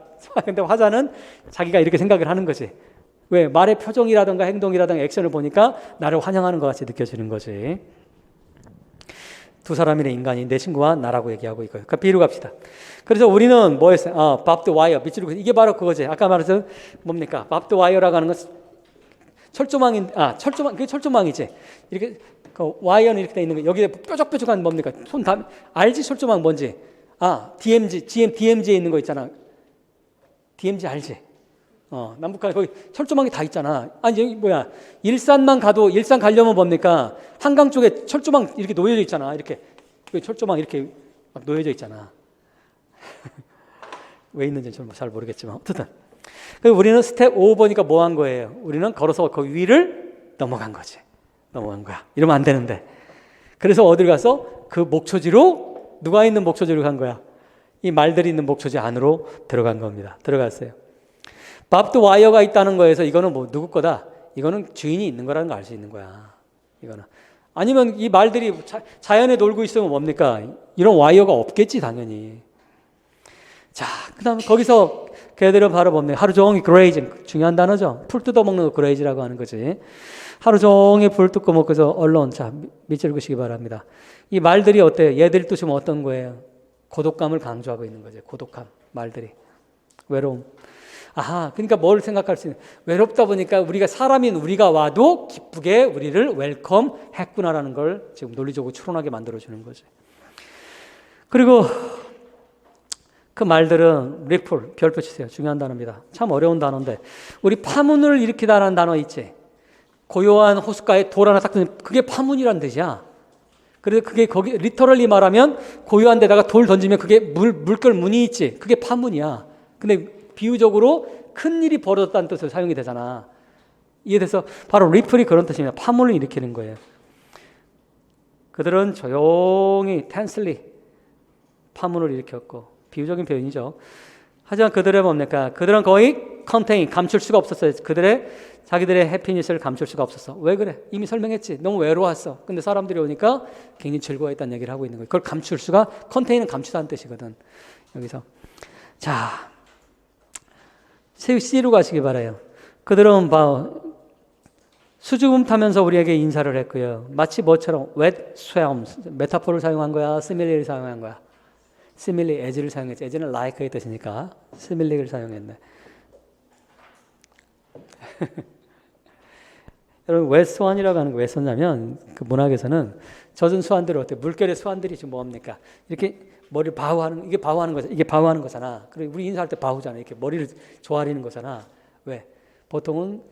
근데 화자는 자기가 이렇게 생각을 하는 거지. 왜? 말의 표정이라든가 행동이라든가 액션을 보니까 나를 환영하는 것 같이 느껴지는 거지. 두 사람이네 인간이 내 친구와 나라고 얘기하고 있고요. 그러니까 비유 갑시다. 그래서 우리는 뭐 했어요? 바프드 와이어 밑줄로 이게 바로 그거지. 아까 말했던 뭡니까? 바프드 와이어라고 하는 건 철조망 그게 철조망이지. 이렇게 와이어는 이렇게 돼 있는 거 여기에 뾰족뾰족한 뭡니까? 손 다 알지? 철조망 뭔지? DMZ에 있는 거 있잖아. DMZ 알지? 남북한 거기 철조망이 다 있잖아. 아니 여기 뭐야? 일산 가려면 뭡니까? 한강 쪽에 철조망 이렇게 놓여져 있잖아. 이렇게 철조망 이렇게 막 놓여져 있잖아. 왜 있는지 잘 모르겠지만 어쨌든. 그리고 우리는 스텝 5 보니까 뭐 한 거예요? 우리는 걸어서 그 위를 넘어간 거지. 넘어간 거야. 이러면 안 되는데. 그래서 어딜 가서 그 목초지로 누가 있는 목초지로 간 거야? 이 말들이 있는 목초지 안으로 들어간 겁니다. 들어갔어요. 바프드 와이어가 있다는 거에서 이거는 뭐 누구 거다? 이거는 주인이 있는 거라는 걸 알 수 있는 거야. 이거는. 아니면 이 말들이 자연에 놀고 있으면 뭡니까? 이런 와이어가 없겠지 당연히. 자, 그 다음에 거기서 걔들은 바로 뭡니까? 하루 종일 그레이징. 중요한 단어죠. 풀 뜯어먹는 거 그레이지라고 하는 거지. 하루 종일 불 뜯고 먹고서 언론. 자, 밑줄 그시기 바랍니다. 이 말들이 어때요? 얘들 뜻이 뭐 어떤 거예요? 고독감을 강조하고 있는 거죠. 고독함. 말들이. 외로움. 그러니까 뭘 생각할 수 있는 외롭다 보니까 우리가 사람인 우리가 와도 기쁘게 우리를 웰컴 했구나라는 걸 지금 논리적으로 추론하게 만들어주는 거죠. 그리고 그 말들은 리플, 별표 치세요. 중요한 단어입니다. 참 어려운 단어인데 우리 파문을 일으키다라는 단어 있지. 고요한 호숫가에 돌 하나 딱 뜨면 그게 파문이란 뜻이야. 그래서 그게 거기 리터럴리 말하면 고요한 데다가 돌 던지면 그게 물결 문이 있지. 그게 파문이야. 근데 비유적으로 큰 일이 벌어졌다는 뜻으로 사용이 되잖아. 이해돼서 바로 리플이 그런 뜻입니다. 파문을 일으키는 거예요. 그들은 조용히 텐슬리 파문을 일으켰고 비유적인 표현이죠. 하지만 그들의 뭡니까? 그들은 거의 감출 수가 없었어요. 자기들의 해피니스를 감출 수가 없었어. 왜 그래? 이미 설명했지. 너무 외로웠어. 근데 사람들이 오니까 굉장히 즐거워했다는 얘기를 하고 있는 거예요. 그걸 감출 수가, 컨테인은 감추다는 뜻이거든. 여기서. 자, C로 가시기 바라요. 그들은 수줍음 타면서 우리에게 인사를 했고요. 마치 뭐처럼 wet swarms, 메타포를 사용한 거야? 시밀리를 사용한 거야? 시밀리, as를 사용했지. as는 like의 뜻이니까 시밀리를 사용했네. 여러분 왜 수완이라고 하는 거 왜 썼냐면 그 문학에서는 젖은 수완들을 어때? 물결의 수완들이 지금 뭡니까? 이렇게 머리를 바우하는 이게 바우하는 거잖아. 이게 바우하는 거잖아. 그리고 우리 인사할 때 바우잖아. 이렇게 머리를 조아리는 거잖아. 왜? 보통은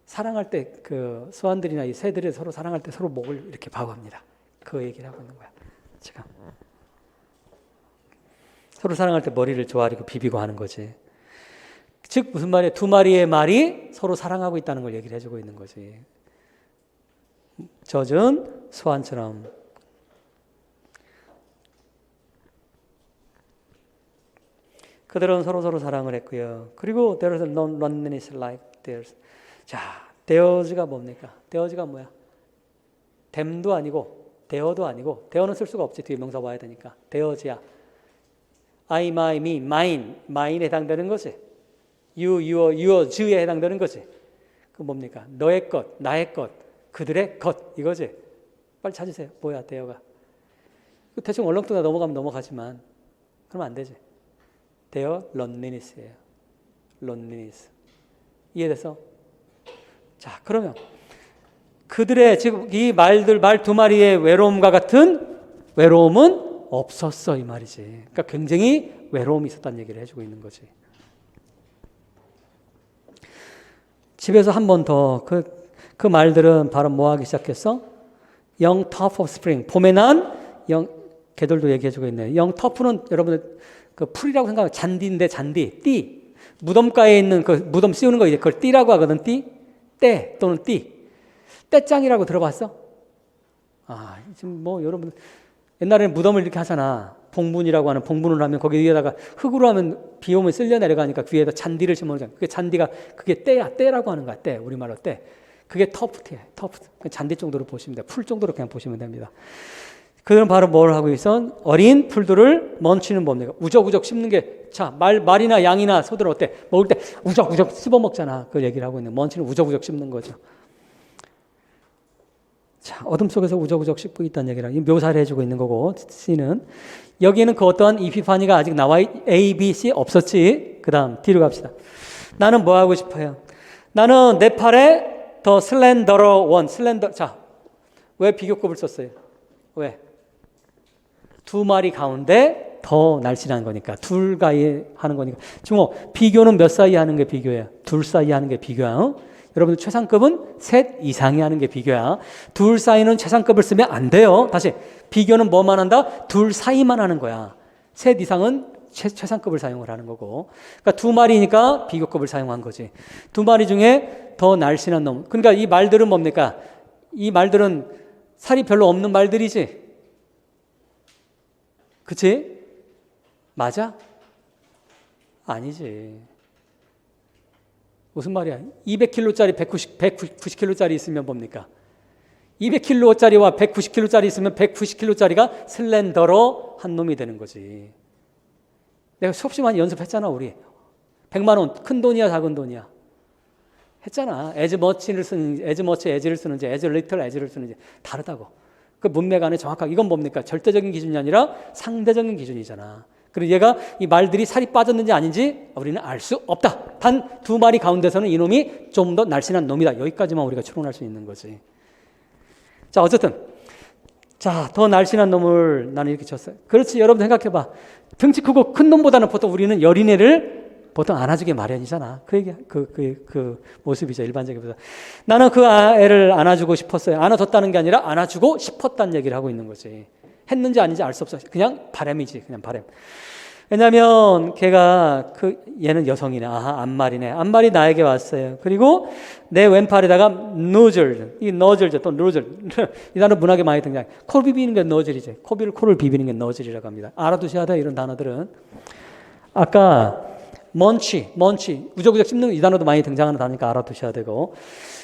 사랑할 때 그 수완들이나 이 새들이 서로 사랑할 때 서로 목을 이렇게 바우합니다. 그 얘기를 하고 있는 거야. 지금 서로 사랑할 때 머리를 조아리고 비비고 하는 거지. 즉 무슨 말이에요? 두 마리의 말이 서로 사랑하고 있다는 걸 얘기를 해주고 있는 거지. 젖은 수완처럼. 그들은 서로 사랑을 했고요. 그리고 there is no loneliness like theirs. 자, there's가 뭡니까? there's가 뭐야? them도 아니고 there도 아니고 there는 쓸 수가 없지. 뒤에 명사 와야 되니까. there's야. I, my, me, mine에 해당되는 거지. you, you's에 해당되는 거지. 그 뭡니까? 너의 것, 나의 것, 그들의 것 이거지. 빨리 찾으세요. 뭐야, there가. 대충 얼렁뚱아 넘어가면 넘어가지만 그러면 안 되지. their loneliness예요. loneliness. 이해됐어? 자, 그러면 그들의 지금 이 말 두 마리의 외로움과 같은 외로움은 없었어 이 말이지. 그러니까 굉장히 외로움이 있었다는 얘기를 해주고 있는 거지. 집에서 한 번 더 그 말들은 바로 뭐 하기 시작했어? Young tough of spring. 봄에 난 개들도 얘기해주고 있네요. Young tough는 여러분들 그 풀이라고 생각하면 잔디인데 잔디, 띠. 무덤가에 있는 그 무덤 씌우는 거 이제 그걸 띠라고 하거든. 띠, 때 또는 띠. 떼짱이라고 들어봤어? 아, 지금 뭐 여러분 옛날에는 무덤을 이렇게 하잖아. 봉분이라고 하는 봉분을 하면 거기 위에다가 흙으로 하면 비 오면 쓸려 내려가니까 그 위에다 잔디를 심어놓잖아. 그게 잔디가 그게 때야. 때라고 하는 거야. 때. 우리말로 때. 그게 터프트야. 터프트. 잔디 정도로 보시면 돼. 풀 정도로 그냥 보시면 됩니다. 그들은 바로 뭘 하고 있어? 어린 풀들을 먼치는 뭡니까? 우적우적 씹는 게, 자, 말이나 양이나 소들은 어때? 먹을 때 우적우적 씹어 먹잖아. 그걸 얘기를 하고 있는. 먼치는 우적우적 씹는 거죠. 자, 어둠 속에서 우적우적 씹고 있다는 얘기를 묘사를 해주고 있는 거고, C는. 여기에는 그 어떠한 이피파니가 아직 나와 A, B, C 없었지. 그 다음 D로 갑시다. 나는 뭐 하고 싶어요? 나는 내 팔에 더 슬렌더러 원, 자, 왜 비교급을 썼어요? 왜? 두 마리 가운데 더 날씬한 거니까. 둘 가이 하는 거니까. 중호, 비교는 몇 사이 하는 게 비교예요? 둘 사이 하는 게 비교야. 어? 여러분들 최상급은 셋 이상이 하는 게 비교야. 둘 사이는 최상급을 쓰면 안 돼요. 다시, 비교는 뭐만 한다? 둘 사이만 하는 거야. 셋 이상은 최상급을 사용을 하는 거고. 그러니까 두 마리니까 비교급을 사용한 거지. 두 마리 중에 더 날씬한 놈. 그러니까 이 말들은 뭡니까? 이 말들은 살이 별로 없는 말들이지. 그치? 맞아? 아니지. 무슨 말이야? 200kg짜리 190kg짜리 있으면 뭡니까? 200kg짜리와 190kg짜리 있으면 190kg짜리가 슬렌더러 한 놈이 되는 거지. 내가 수없이 많이 연습했잖아, 우리. 100만 원, 큰 돈이야, 작은 돈이야? 했잖아. as much를 쓰는지, as much as를 쓰는지, as little as를 쓰는지 다르다고. 그 문맥 안에 정확하게 이건 뭡니까? 절대적인 기준이 아니라 상대적인 기준이잖아. 그리고 얘가 이 말들이 살이 빠졌는지 아닌지 우리는 알 수 없다. 단 두 마리 가운데서는 이놈이 좀 더 날씬한 놈이다. 여기까지만 우리가 추론할 수 있는 거지. 자, 어쨌든 자, 더 날씬한 놈을 나는 이렇게 쳤어요. 그렇지, 여러분 생각해봐. 등치 크고 큰 놈보다는 보통 우리는 여린애를 보통 안아주기 마련이잖아. 그 모습이죠, 일반적인. 나는 그 애를 안아주고 싶었어요. 안아줬다는 게 아니라 안아주고 싶었다는 얘기를 하고 있는 거지. 했는지 아닌지 알 수 없어. 그냥 바람이지, 그냥 바람. 왜냐하면 걔가 얘는 여성이네. 아하, 암말이네. 암말이 나에게 왔어요. 그리고 내 왼팔에다가 노즐, 이 너즐, 또 노즐. 이 단어 문학에 많이 등장해. 코 비비는 게 너즐이지. 코를 비비는 게 너즐이라고 합니다. 알아두셔야 돼, 이런 단어들은. 아까 먼치, 우적우적 씹는 이 단어도 많이 등장하는 단어니까 알아두셔야 되고.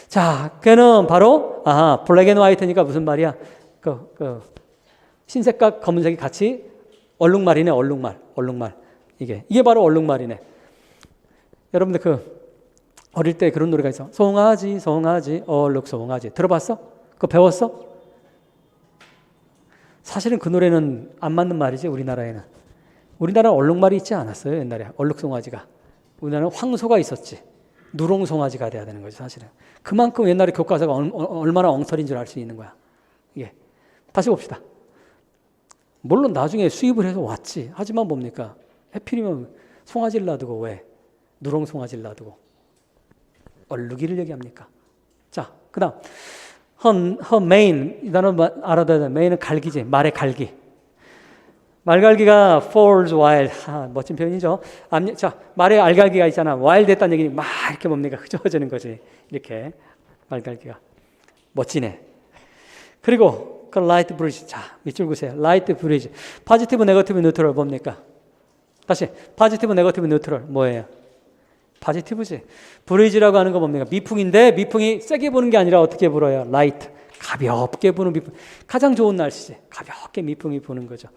자, 걔는 바로 블랙 앤 화이트니까 무슨 말이야? 흰색과 검은색이 같이 얼룩말이네, 얼룩말. 이게 바로 얼룩말이네. 여러분들 어릴 때 그런 노래가 있어. 송아지, 얼룩 송아지. 들어봤어? 그거 배웠어? 사실은 그 노래는 안 맞는 말이지, 우리나라에는. 우리나라는 얼룩말이 있지 않았어요, 옛날에. 얼룩 송아지가. 우리나라는 황소가 있었지. 누렁 송아지가 돼야 되는 거지, 사실은. 그만큼 옛날에 교과서가 얼마나 엉터리인 줄 알 수 있는 거야. 이게. 다시 봅시다. 물론 나중에 수입을 해서 왔지. 하지만 뭡니까? 해필이면 송아지를 놔두고 왜? 누렁 송아지를 놔두고 얼룩이를 얘기합니까? 자, 그 다음 her mane, 이 단어 알아둬야 돼. main은 갈기지. 말의 갈기. 말갈기가 falls wild. 멋진 표현이죠. 자, 말의 알갈기가 있잖아. wild 됐다는 얘기는 막 이렇게 뭡니까? 흐져지는 거지. 이렇게 말갈기가. 멋지네. 그리고 그 라이트 브리지. 자, 밑줄 그으세요. 라이트 브리지. 포지티브, 네거티브, 뉴트럴 뭡니까? 다시. 포지티브, 네거티브, 뉴트럴 뭐예요? 포지티브지. 브리지라고 하는 거 뭡니까? 미풍인데 미풍이 세게 부는 게 아니라 어떻게 불어요? 라이트. 가볍게 부는 미풍. 가장 좋은 날씨지. 가볍게 미풍이 부는 거죠.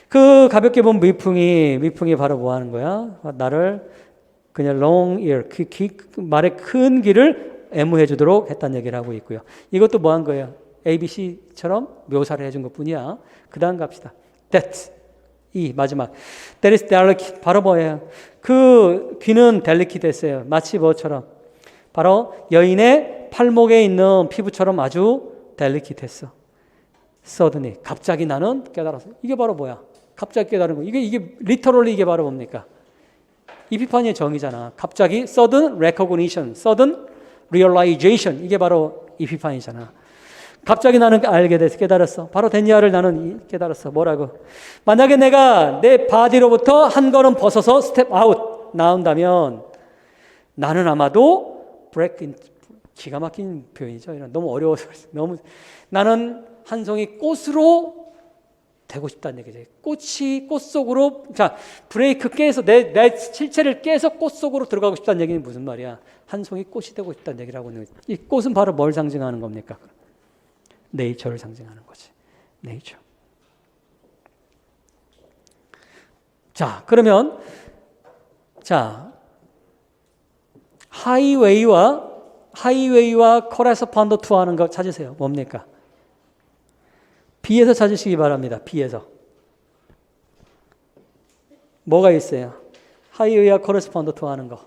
그 가볍게 부는 미풍이 바로 뭐 하는 거야? 나를 그냥 long ear, 말의 큰 귀를 애무해 주도록 했다는 얘기를 하고 있고요. 이것도 뭐 한 거예요? ABC처럼 묘사를 해준 것 뿐이야. 그 다음 갑시다. That, 마지막. That is delicate. 바로 뭐예요? 그 귀는 delicate 했어요. 마치 뭐처럼? 바로 여인의 팔목에 있는 피부처럼 아주 delicate 했어. Suddenly, 갑자기 나는 깨달았어. 이게 바로 뭐야? 갑자기 깨달은 거. 이게 literally 이게 바로 뭡니까? 이피파니의 정의잖아. 갑자기 sudden recognition, sudden realization. 이게 바로 이피파니잖아. 갑자기 나는 알게 돼서 깨달았어. 바로 데니아를 나는 깨달았어. 뭐라고? 만약에 내가 내 바디로부터 한 걸음 벗어서 스텝 아웃 나온다면 나는 아마도 기가 막힌 표현이죠. 너무 어려워서 나는 한 송이 꽃으로 되고 싶다는 얘기죠. 꽃 속으로 브레이크 깨서 내 실체를 깨서 꽃 속으로 들어가고 싶다는 얘기는 무슨 말이야? 한 송이 꽃이 되고 싶다는 얘기라고 하는 거지. 이 꽃은 바로 뭘 상징하는 겁니까? 네이처를 상징하는 거지. 네이처. 자, 그러면 하이웨이와 코레스폰더 투 하는 거 찾으세요. 뭡니까? B에서 찾으시기 바랍니다. B에서. 뭐가 있어요? 하이웨이와 코레스폰더 투 하는 거.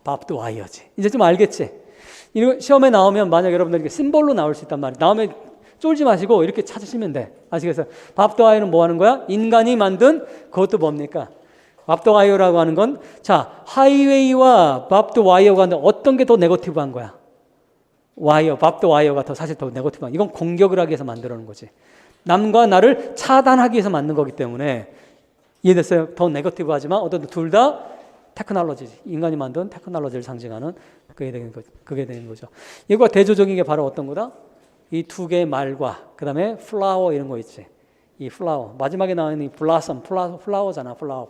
밥드 와이어지. 이제 좀 알겠지? 이거 시험에 나오면 만약 여러분들 이렇게 심볼로 나올 수 있단 말이에요. 나오면 쫄지 마시고 이렇게 찾으시면 돼. 아시겠어요? 밥드 와이어는 뭐 하는 거야? 인간이 만든 그것도 뭡니까? 밥드 와이어라고 하는 건 하이웨이와 밥드 와이어가 어떤 게 더 네거티브한 거야? 밥드 와이어가 사실 더 네거티브한. 이건 공격을 하기 위해서 만들어 놓은 거지. 남과 나를 차단하기 위해서 만든 거기 때문에 이해됐어요? 더 네거티브하지만 어떤 둘 다 테크놀로지, 인간이 만든 테크놀로지를 상징하는 그게 되는 거죠. 이거가 대조적인 게 바로 어떤 거다? 이 두 개의 말과 그 다음에 플라워 이런 거 있지. 이 플라워 마지막에 나오는 이 플라워잖아. 플라워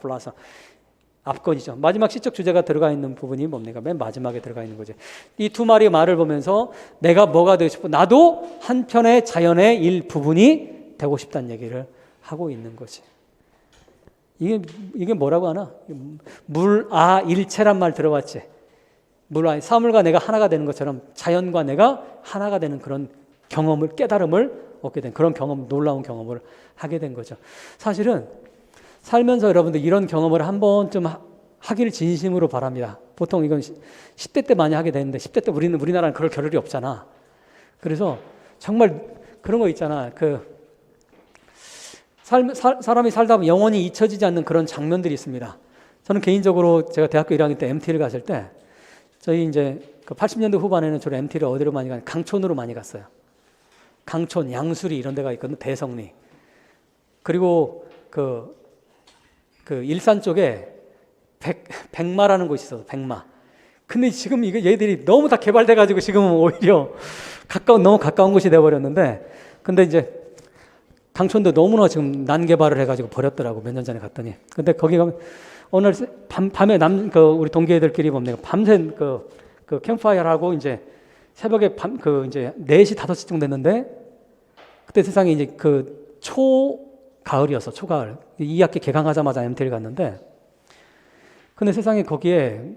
앞건이죠. 마지막 시적 주제가 들어가 있는 부분이 뭡니까? 맨 마지막에 들어가 있는 거죠. 이 두 마리의 말을 보면서 내가 뭐가 되고 싶고 나도 한편의 자연의 일부분이 되고 싶다는 얘기를 하고 있는 거지. 이게 뭐라고 하나? 일체란 말 들어봤지? 사물과 내가 하나가 되는 것처럼 자연과 내가 하나가 되는 그런 깨달음을 얻게 된 그런 놀라운 경험을 하게 된 거죠. 사실은 살면서 여러분들 이런 경험을 한 번쯤 하기를 진심으로 바랍니다. 보통 이건 10대 때 많이 하게 되는데 10대 때 우리나라는 그럴 겨를이 없잖아. 그래서 정말 그런 거 있잖아. 사람이 살다 보면 영원히 잊혀지지 않는 그런 장면들이 있습니다. 저는 개인적으로 제가 대학교 1학년 때 MT를 갔을 때 저희 이제 80년대 후반에는 주로 MT를 어디로 많이 가냐? 강촌으로 많이 갔어요. 강촌, 양수리 이런 데가 있거든요. 대성리. 그리고 그 일산 쪽에 백마라는 곳이 있어서 백마. 근데 지금 이거 얘들이 너무 다 개발돼가지고 지금은 오히려 너무 가까운 곳이 돼버렸는데, 근데 이제 강촌도 너무나 지금 난개발을 해가지고 버렸더라고. 몇 년 전에 갔더니. 근데 거기 가면 오늘 밤에 우리 동기애들끼리 뭡니까? 밤새 그 캠프파이어를 하고 이제 새벽에 이제 4시, 5시 정도 됐는데, 그때 세상에 이제 그 초가을이었어. 초가을. 2학기 개강하자마자 MT를 갔는데, 근데 세상에 거기에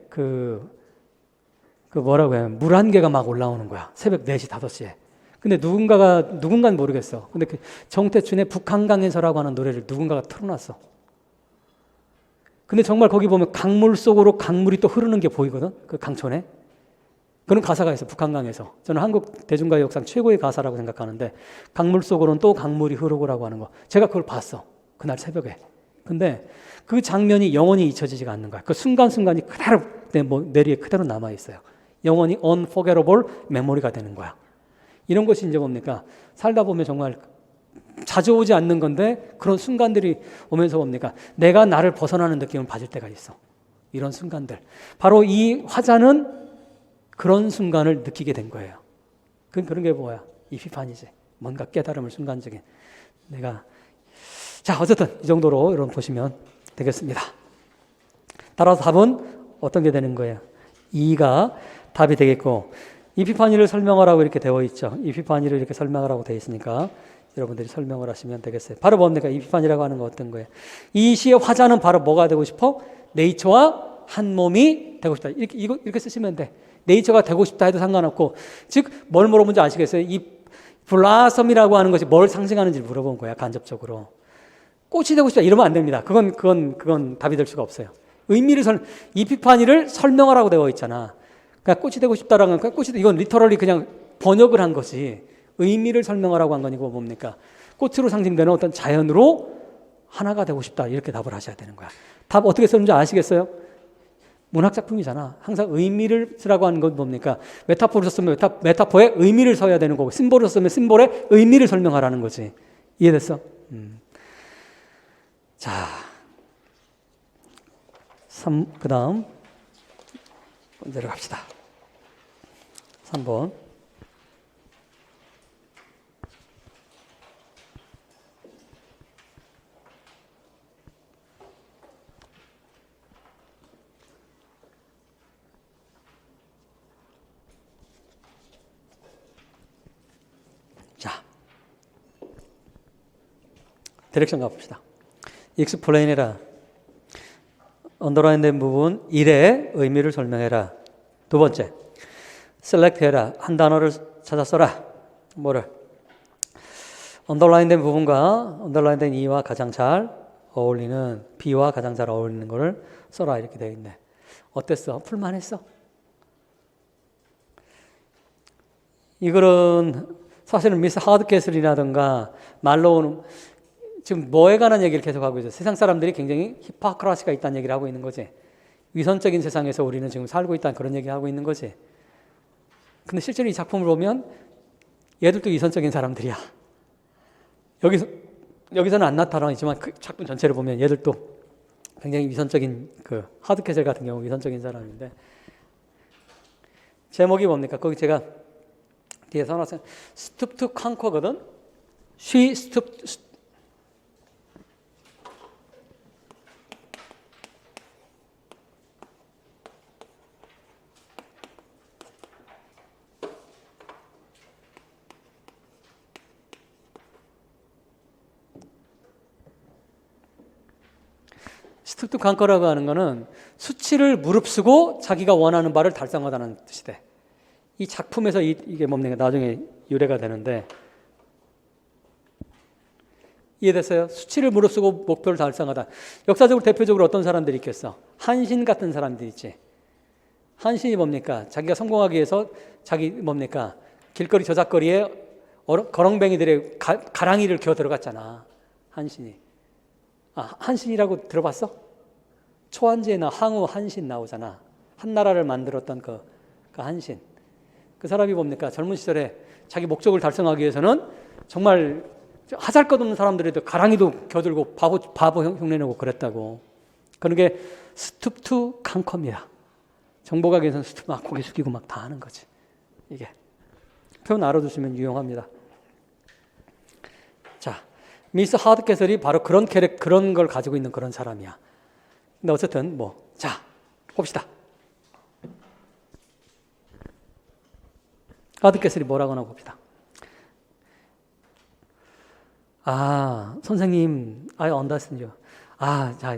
뭐라고 해요? 물 한 개가 막 올라오는 거야. 새벽 4시, 5시에. 근데 누군가는 모르겠어. 근데 그 정태춘의 북한강에서라고 하는 노래를 누군가가 틀어놨어. 근데 정말 거기 보면 강물 속으로 강물이 또 흐르는 게 보이거든. 그 강촌에. 그런 가사가 있어. 북한강에서. 저는 한국 대중가요 역사 최고의 가사라고 생각하는데, 강물 속으로는 또 강물이 흐르고라고 하는 거. 제가 그걸 봤어. 그날 새벽에. 근데 그 장면이 영원히 잊혀지지가 않는 거야. 그 순간순간이 그대로 내 뇌리에 그대로 남아있어요. 영원히 unforgettable 메모리가 되는 거야. 이런 것이 이제 뭡니까? 살다 보면 정말 자주 오지 않는 건데, 그런 순간들이 오면서 뭡니까? 내가 나를 벗어나는 느낌을 받을 때가 있어. 이런 순간들. 바로 이 화자는 그런 순간을 느끼게 된 거예요. 그런 게 뭐야? 이피파니지. 뭔가 깨달음을 순간적인. 자, 어쨌든 이 정도로 여러분 보시면 되겠습니다. 따라서 답은 어떤 게 되는 거예요? 2가 답이 되겠고, 이피파니를 설명하라고 이렇게 되어 있죠. 이피파니를 이렇게 설명하라고 되어 있으니까 여러분들이 설명을 하시면 되겠어요. 바로 뭡니까? 이피파니라고 하는 거 어떤 거예요? 이 시의 화자는 바로 뭐가 되고 싶어? 네이처와 한 몸이 되고 싶다. 이렇게 쓰시면 돼. 네이처가 되고 싶다 해도 상관없고, 즉 뭘 물어본지 아시겠어요? 이 블라썸이라고 하는 것이 뭘 상징하는지 물어본 거야. 간접적으로. 꽃이 되고 싶다 이러면 안 됩니다. 그건 답이 될 수가 없어요. 이피파니를 설명하라고 되어 있잖아. 그러니까 꽃이 되고 싶다라는 건 이건 리터럴리 그냥 번역을 한 것이, 의미를 설명하라고 한 거니고 뭡니까? 꽃으로 상징되는 어떤 자연으로 하나가 되고 싶다 이렇게 답을 하셔야 되는 거야. 답 어떻게 쓰는지 아시겠어요? 문학 작품이잖아. 항상 의미를 쓰라고 하는 건 뭡니까? 메타포를 썼으면 메타포에 의미를 써야 되는 거고, 심볼을 썼으면 심볼에 의미를 설명하라는 거지. 이해됐어? 자, 그 다음 문제로 갑시다. 3번. 자, 디렉션 가봅시다. explain해라. 언더라인된 부분 1의 의미를 설명해라. 두 번째, select해라. 한 단어를 찾아 써라. 뭐를? 언더라인된 부분과 언더라인된 E와 가장 잘 어울리는, B와 가장 잘 어울리는 거를 써라 이렇게 되어 있네. 어땠어? 풀만했어? 이거는 사실은 미스 하드캐슬이라든가 말로우는 지금 뭐에 관한 얘기를 계속하고 있어요. 세상 사람들이 굉장히 히포크라시가 있다는 얘기를 하고 있는 거지. 위선적인 세상에서 우리는 지금 살고 있다는 그런 얘기를 하고 있는 거지. 근데 실제로 이 작품을 보면 얘들도 위선적인 사람들이야. 여기서는 안 나타나지만 그 작품 전체를 보면 얘들도 굉장히 위선적인, 그 하드캐슬 같은 경우 위선적인 사람인데, 제목이 뭡니까? 거기 제가 뒤에 써놨어요. Stoop to conquer거든. She stooped. 스투트 강커라고 하는 거는 수치를 무릅쓰고 자기가 원하는 바를 달성하다는 뜻이 돼. 이 작품에서 이게 뭡니까? 나중에 유래가 되는데, 이해됐어요? 수치를 무릅쓰고 목표를 달성하다. 역사적으로 대표적으로 어떤 사람들이 있겠어? 한신 같은 사람들이 있지. 한신이 뭡니까? 자기가 성공하기 위해서 자기 뭡니까? 길거리 저작거리에 거렁뱅이들의 가랑이를 기어 들어갔잖아. 한신이. 한신이라고 들어봤어? 초한지에나 항우 한신 나오잖아. 한나라를 만들었던 그 한신. 그 사람이 뭡니까? 젊은 시절에 자기 목적을 달성하기 위해서는 정말 하잘것없는 사람들에도 가랑이도 겨들고 바보 흉내내고 그랬다고. 그런 게 스투프 투 컨커입니다. 정보가게에서는 스투프 막 고개 숙이고 막 다 하는 거지. 이게 표현 알아두시면 유용합니다. 자, 미스 하드캐슬이 바로 그런 걸 가지고 있는 그런 사람이야. 근데 어쨌든 자 봅시다. 하드캐슬이 뭐라고 하나 봅시다. 선생님, I understand you.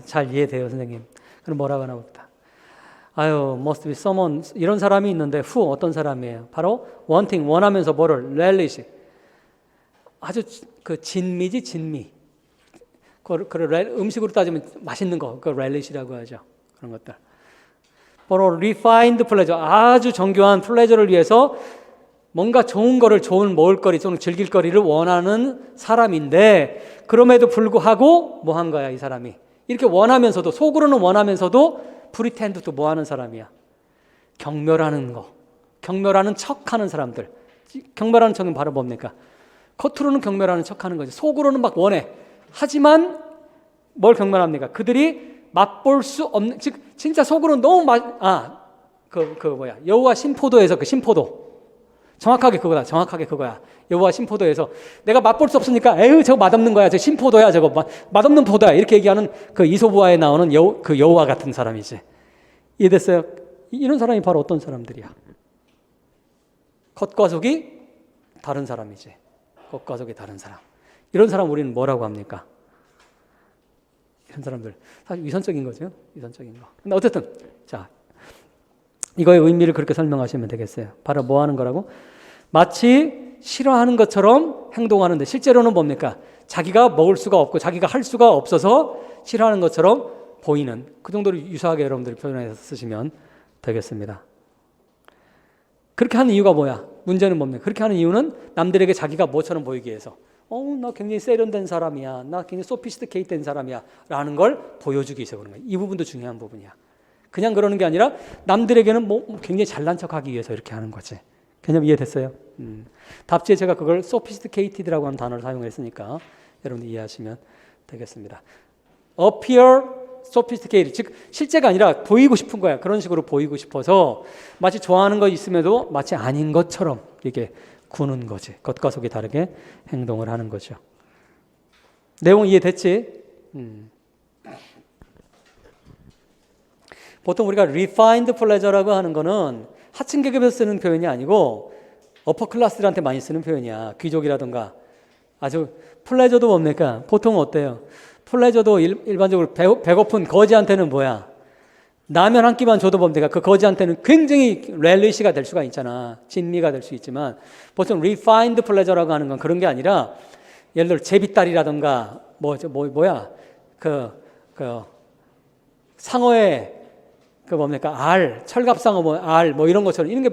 잘 이해돼요, 선생님. 그럼 뭐라고 하나 봅시다. must be someone, 이런 사람이 있는데, who, 어떤 사람이에요? 바로 wanting, 원하면서 뭐를? relish. 아주 진미지, 진미. 음식으로 따지면 맛있는 거, 그 relish라고 하죠. 그런 것들. 바로 refined pleasure, 아주 정교한 플레저를 위해서 뭔가 좋은 거를, 좋은 먹을거리, 좀 즐길거리를 원하는 사람인데, 그럼에도 불구하고 뭐 한 거야, 이 사람이. 이렇게 원하면서도, 속으로는 원하면서도 프리텐드 또 뭐 하는 사람이야? 경멸하는 거. 경멸하는 척 하는 사람들. 경멸하는 척은 바로 뭡니까? 겉으로는 경멸하는 척 하는 거지. 속으로는 막 원해. 하지만 뭘 경멸합니까? 그들이 맛볼 수 없는, 즉, 진짜 속으로는 너무 여호와 신포도에서 그 신포도. 정확하게 그거야. 여호와 신포도에서 내가 맛볼 수 없으니까 에휴 저거 맛없는 거야. 저 신포도야. 저거 맛없는 포도야. 이렇게 얘기하는 그 이소부화에 나오는 여호와 같은 사람이지. 이해됐어요? 이런 사람이 바로 어떤 사람들이야? 겉과 속이 다른 사람이지. 겉과 속이 다른 사람. 이런 사람 우리는 뭐라고 합니까? 이런 사람들 사실 위선적인 거죠. 위선적인 거. 근데 어쨌든 자 이거의 의미를 그렇게 설명하시면 되겠어요. 바로 뭐 하는 거라고? 마치 싫어하는 것처럼 행동하는데 실제로는 뭡니까? 자기가 먹을 수가 없고 자기가 할 수가 없어서 싫어하는 것처럼 보이는, 그 정도로 유사하게 여러분들이 표현해서 쓰시면 되겠습니다. 그렇게 하는 이유가 뭐야? 문제는 뭡니까? 그렇게 하는 이유는 남들에게 자기가 뭐처럼 보이기 위해서 나 굉장히 세련된 사람이야. 나 굉장히 소피스티케이트된 사람이야. 라는 걸 보여주기 위해서 그런 거야. 이 부분도 중요한 부분이야. 그냥 그러는 게 아니라 남들에게는 굉장히 잘난 척하기 위해서 이렇게 하는 거지. 개념 이해됐어요? 답지에 제가 그걸 sophisticated라고 하는 단어를 사용했으니까 여러분 이해하시면 되겠습니다. appear sophisticated, 즉 실제가 아니라 보이고 싶은 거야. 그런 식으로 보이고 싶어서 마치 좋아하는 거 있음에도 마치 아닌 것처럼 이렇게 구는 거지. 겉과 속이 다르게 행동을 하는 거죠. 내용 이해됐지? 보통 우리가 refined pleasure라고 하는 거는 하층 계급에서 쓰는 표현이 아니고 어퍼 클래스들한테 많이 쓰는 표현이야. 귀족이라든가. 아주 플레저도 뭡니까? 보통 어때요? 플레저도 일반적으로 배고픈 거지한테는 뭐야? 라면 한 끼만 줘도 뭡니까? 그 거지한테는 굉장히 렐리시가 될 수가 있잖아. 진미가 될 수 있지만 보통 refined pleasure라고 하는 건 그런 게 아니라 예를 들어 제비다리라든가 상어에 알, 철갑상어 알 이런 것처럼 이런 게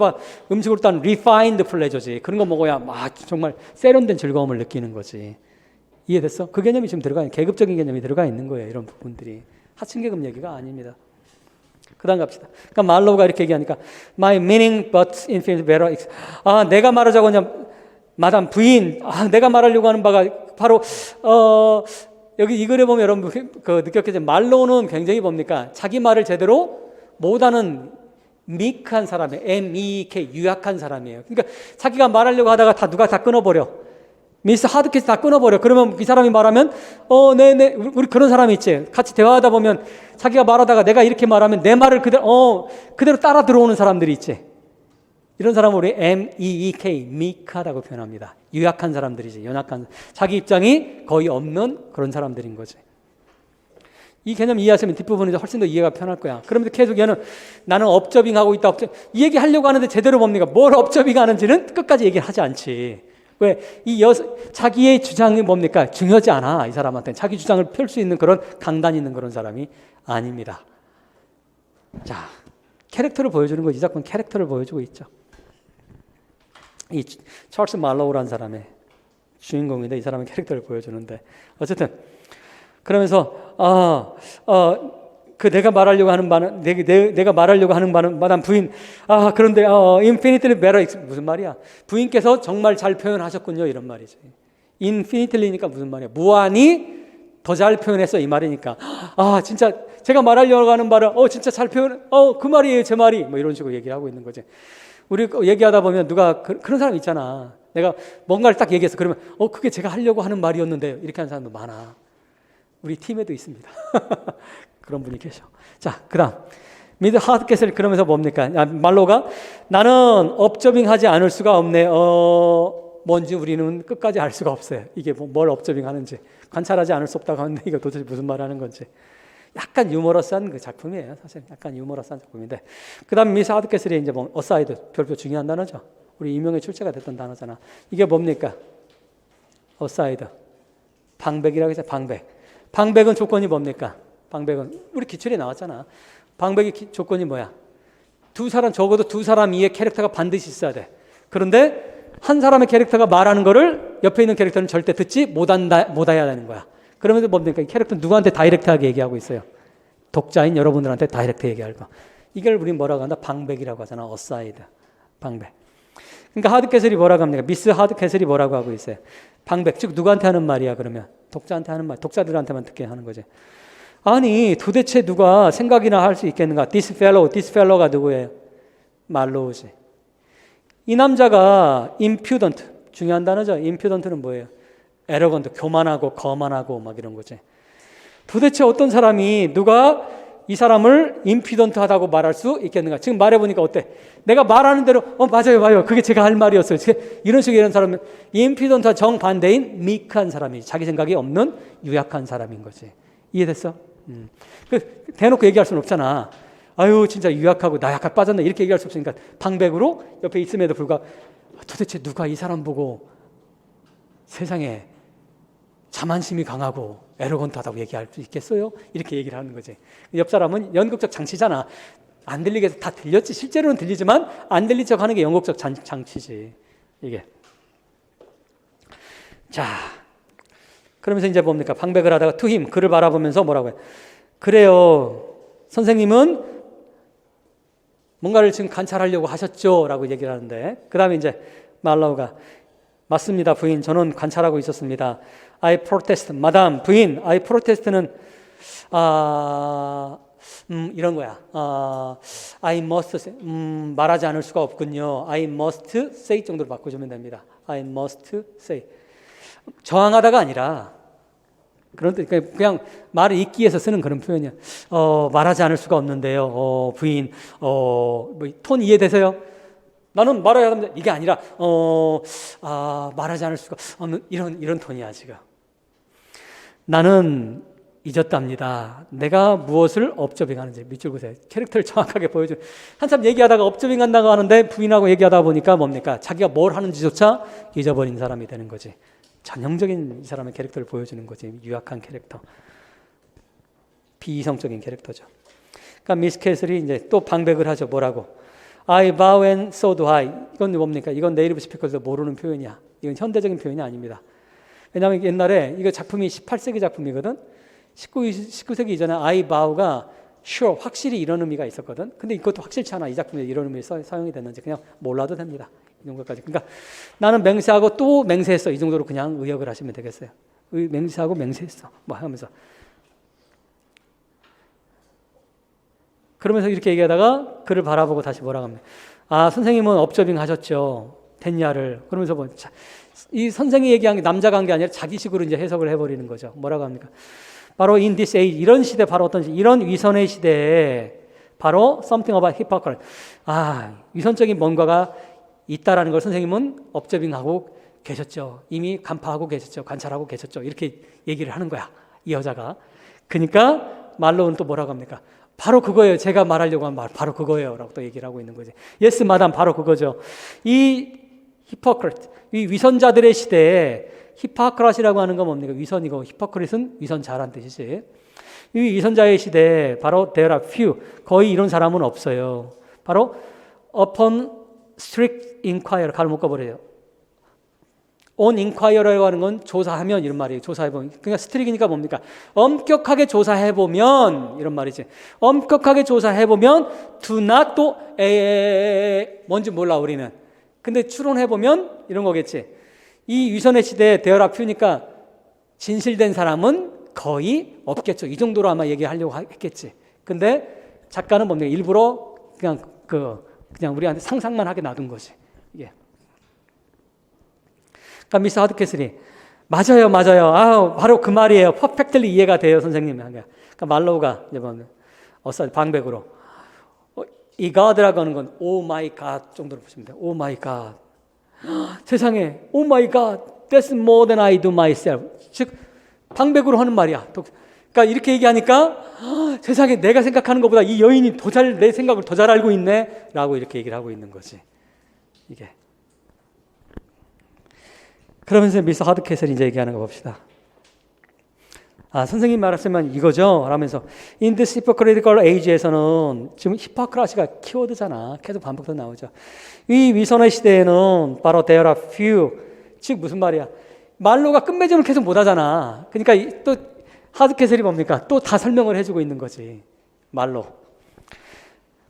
음식으로 따는 refined pleasure지. 그런 거 먹어야 막 정말 세련된 즐거움을 느끼는 거지. 이해됐어? 그 개념이 지금 계급적인 개념이 들어가 있는 거예요. 이런 부분들이. 하층 계급 얘기가 아닙니다. 그 다음 갑시다. 그러니까 말로우가 이렇게 얘기하니까 My meaning but infinitely better. 내가 말하자고 하냐 마담 부인. 내가 말하려고 하는 바가 바로 여기 이 글에 보면 여러분 느꼈겠지만 말로우는 굉장히 뭡니까? 자기 말을 제대로 못하는 meek한 사람이에요. M-E-E-K, 유약한 사람이에요. 그러니까 자기가 말하려고 하다가 누가 다 끊어버려. 미스 하드캐스 다 끊어버려. 그러면 이 사람이 말하면 네네, 우리 그런 사람이 있지. 같이 대화하다 보면 자기가 말하다가 내가 이렇게 말하면 내 말을 그대로 따라 들어오는 사람들이 있지. 이런 사람을 우리 M-E-E-K, meek하다고 표현합니다. 유약한 사람들이지. 연약한, 자기 입장이 거의 없는 그런 사람들인 거지. 이 개념 이해하시면 뒷부분이 훨씬 더 이해가 편할 거야. 그러면서 계속 얘는 나는 업저빙하고 있다. 이 얘기 하려고 하는데 제대로 뭡니까? 뭘 업저빙하는지는 끝까지 얘기를 하지 않지. 왜? 자기의 주장이 뭡니까? 중요하지 않아. 이 사람한테는. 자기 주장을 펼 수 있는 그런 강단 있는 그런 사람이 아닙니다. 자, 캐릭터를 보여주는 거, 이 작품 캐릭터를 보여주고 있죠. 이 찰스 말로우라는 사람의 주인공인데 이 사람의 캐릭터를 보여주는데 어쨌든 그러면서 내가 말하려고 하는 바는 내가 말하려고 하는 바는 마담 부인. 그런데 infinitely better 무슨 말이야? 부인께서 정말 잘 표현하셨군요. 이런 말이지. infinitely니까 무슨 말이야? 무한히 더 잘 표현했어 이 말이니까. 진짜 제가 말하려고 하는 말을 진짜 잘 표현, 그 말이에요, 제 말이. 뭐 이런 식으로 얘기를 하고 있는 거지. 우리 얘기하다 보면 누가 그런 사람 있잖아. 내가 뭔가를 딱 얘기해서 그러면 그게 제가 하려고 하는 말이었는데 이렇게 하는 사람도 많아. 우리 팀에도 있습니다. 그런 분이 계셔. 자, 그다음 미드 하드캐슬 그러면서 뭡니까? 말로가 나는 업저빙하지 않을 수가 없네. 뭔지 우리는 끝까지 알 수가 없어요. 이게 뭘 업저빙하는지 관찰하지 않을 수 없다고 하는데 이거 도대체 무슨 말하는 건지. 약간 유머러스한 그 작품이에요. 사실 약간 유머러스한 작품인데. 그다음 미스 하드캐슬이 이제 어사이드 별표 중요한 단어죠. 우리 임용에 출제가 됐던 단어잖아. 이게 뭡니까? 어사이드 방백이라고 해서 방백. 방백은 조건이 뭡니까? 방백은 우리 기출에 나왔잖아. 방백의 조건이 뭐야? 적어도 두 사람 이의 캐릭터가 반드시 있어야 돼. 그런데 한 사람의 캐릭터가 말하는 거를 옆에 있는 캐릭터는 절대 듣지 못해야 되는 거야. 그러면서 뭡니까? 이 캐릭터는 누구한테 다이렉트하게 얘기하고 있어요? 독자인 여러분들한테 다이렉트 얘기할 거. 이걸 우리 뭐라고 한다? 방백이라고 하잖아. 어사이드. 방백. 그러니까 하드캐슬이 뭐라고 합니까? 미스 하드캐슬이 뭐라고 하고 있어요? 방백. 즉 누구한테 하는 말이야 그러면? 독자한테 하는 말. 독자들한테만 듣게 하는 거지. 아니 도대체 누가 생각이나 할 수 있겠는가? This fellow가 누구예요? 말로우지. 이 남자가 impudent. 중요한 단어죠. impudent는 뭐예요? arrogant. 교만하고 거만하고 막 이런 거지. 도대체 어떤 사람이 누가 이 사람을 impudent하다고 말할 수 있겠는가? 지금 말해보니까 어때? 내가 말하는 대로 맞아요. 그게 제가 할 말이었어요. 이런 식의 이런 사람은 impudent와 정반대인 meek한 사람이 자기 생각이 없는 유약한 사람인 거지. 이해됐어? 대놓고 얘기할 수는 없잖아. 아유 진짜 유약하고 나 약간 빠졌네 이렇게 얘기할 수 없으니까 방백으로 옆에 있음에도 불구하고 도대체 누가 이 사람 보고 세상에 자만심이 강하고 에러건트하다고 얘기할 수 있겠어요? 이렇게 얘기를 하는 거지. 옆 사람은 연극적 장치잖아. 안 들리게 해서 다 들렸지. 실제로는 들리지만 안 들린 척 하는 게 연극적 장치지. 이게. 자, 그러면서 이제 뭡니까? 방백을 하다가 to him, 그를 바라보면서 뭐라고 해요? 그래요. 선생님은 뭔가를 지금 관찰하려고 하셨죠? 라고 얘기를 하는데 그 다음에 이제 말라우가 맞습니다, 부인. 저는 관찰하고 있었습니다. I protest, 마담, 부인. I protest는 이런 거야. I must say, 말하지 않을 수가 없군요. I must say 정도로 바꿔주면 됩니다. I must say. 저항하다가 아니라 그냥 말을 잇기 위해서 쓰는 그런 표현이야. 말하지 않을 수가 없는데요. 부인, 톤 이해되세요? 나는 말해야 합니다. 이게 아니라 말하지 않을 수가 없는 이런 톤이야 지금. 나는 잊었답니다. 내가 무엇을 업저빙하는지. 밑줄 보세요. 캐릭터를 정확하게 보여줘. 한참 얘기하다가 업저빙한다고 하는데 부인하고 얘기하다 보니까 뭡니까? 자기가 뭘 하는지조차 잊어버린 사람이 되는 거지. 전형적인 이 사람의 캐릭터를 보여주는 거지. 유약한 캐릭터. 비이성적인 캐릭터죠. 그러니까 미스 캐슬이 이제 또 방백을 하죠. 뭐라고? I bow and so do I. 이건 뭡니까? 이건 네이티브 스피커도 모르는 표현이야. 이건 현대적인 표현이 아닙니다. 왜냐하면 옛날에 이거 작품이 18세기 작품이거든. 19세기 이전에 I bow가 sure, 확실히 이런 의미가 있었거든. 근데 이것도 확실치 않아. 이 작품에 이런 의미 사용이 됐는지 그냥 몰라도 됩니다. 이 정도까지. 그러니까 나는 맹세하고 또 맹세했어. 이 정도로 그냥 의역을 하시면 되겠어요. 맹세하고 맹세했어. 뭐 하면서. 그러면서 이렇게 얘기하다가 그를 바라보고 다시 뭐라고 합니다. 선생님은 업저빙 하셨죠. 됐냐를. 그러면서 이 선생이 얘기한 게 남자가 한 게 아니라 자기식으로 이제 해석을 해버리는 거죠. 뭐라고 합니까? 바로 in this age, 이런 시대, 바로 어떤 시대, 이런 위선의 시대에 바로 something about hypocrisy. 위선적인 뭔가가 있다라는 걸 선생님은 업저빙하고 계셨죠. 이미 간파하고 계셨죠. 관찰하고 계셨죠. 이렇게 얘기를 하는 거야. 이 여자가. 그러니까 말로는 또 뭐라고 합니까? 바로 그거예요. 제가 말하려고 한 말 바로 그거예요. 라고 또 얘기를 하고 있는 거지. Yes, madam. 바로 그거죠. 이 hypocrite, 이 위선자들의 시대에 히포크라시라고 하는 건 뭡니까? 위선이고 히포크릿은 위선 잘한 뜻이지. 이 위선자의 시대에 바로 there are few, 거의 이런 사람은 없어요. 바로 upon strict inquiry, 가를 묶어버려요. on inquiry라고 하는 건 조사하면 이런 말이에요. 조사해보면. 그러니까 strict이니까 뭡니까? 엄격하게 조사해보면 이런 말이지. 엄격하게 조사해보면 do not 또 뭔지 몰라 우리는. 근데 추론해보면 이런 거겠지. 이 위선의 시대에 there are few니까 진실된 사람은 거의 없겠죠. 이 정도로 아마 얘기하려고 했겠지. 근데 작가는 뭡니까? 일부러 그냥 우리한테 상상만 하게 놔둔 거지. 예. 그러니까 미스터 하드캐슬이 맞아요. 바로 그 말이에요. 퍼펙트리 이해가 돼요, 선생님. 그러니까 말로우가 이제 방백으로 이 God라고 하는 건 오 마이 갓 정도로 보시면 돼요. 오 마이 갓. 세상에 오 마이 갓. That's more than I do myself. 즉 방백으로 하는 말이야. 그러니까 이렇게 얘기하니까 세상에 내가 생각하는 것보다 이 여인이 내 생각을 더 잘 알고 있네 라고 이렇게 얘기를 하고 있는 거지. 이게. 그러면서 미스터 하드캐슬이 이제 얘기하는 거 봅시다. 선생님 말했으면 이거죠? 라면서 In this hypocritical age에서는 지금 히포크라시가 키워드잖아. 계속 반복도 나오죠. 이 위선의 시대에는 바로 there are few, 즉 무슨 말이야? 말로가 끝맺음을 계속 못하잖아. 그러니까 또 하드캐슬이 뭡니까? 또 다 설명을 해주고 있는 거지. 말로.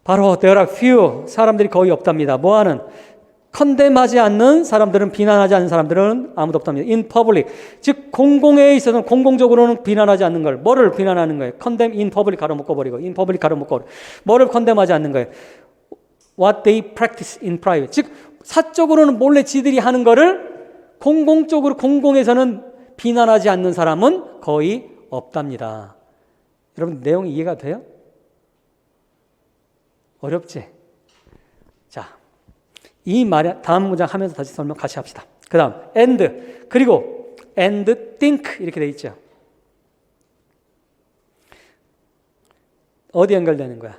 바로 there are few, 사람들이 거의 없답니다. 뭐하는? 컨뎀하지 않는 사람들은, 비난하지 않는 사람들은 아무도 없답니다. In public, 즉 공공에 있어서는 공공적으로는 비난하지 않는 걸. 뭐를 비난하는 거예요? condemn in public 가로 묶어버리고, in public 가로 묶어버리고. 뭐를 컨뎀하지 않는 거예요? What they practice in private, 즉 사적으로는 몰래 지들이 하는 거를 공공적으로, 공공에서는 비난하지 않는 사람은 거의 없답니다. 여러분 내용이 이해가 돼요? 어렵지? 자, 이 말 다음 문장 하면서 다시 설명 같이 합시다. 그 다음 and, 그리고 and think 이렇게 돼 있죠. 어디 연결되는 거야?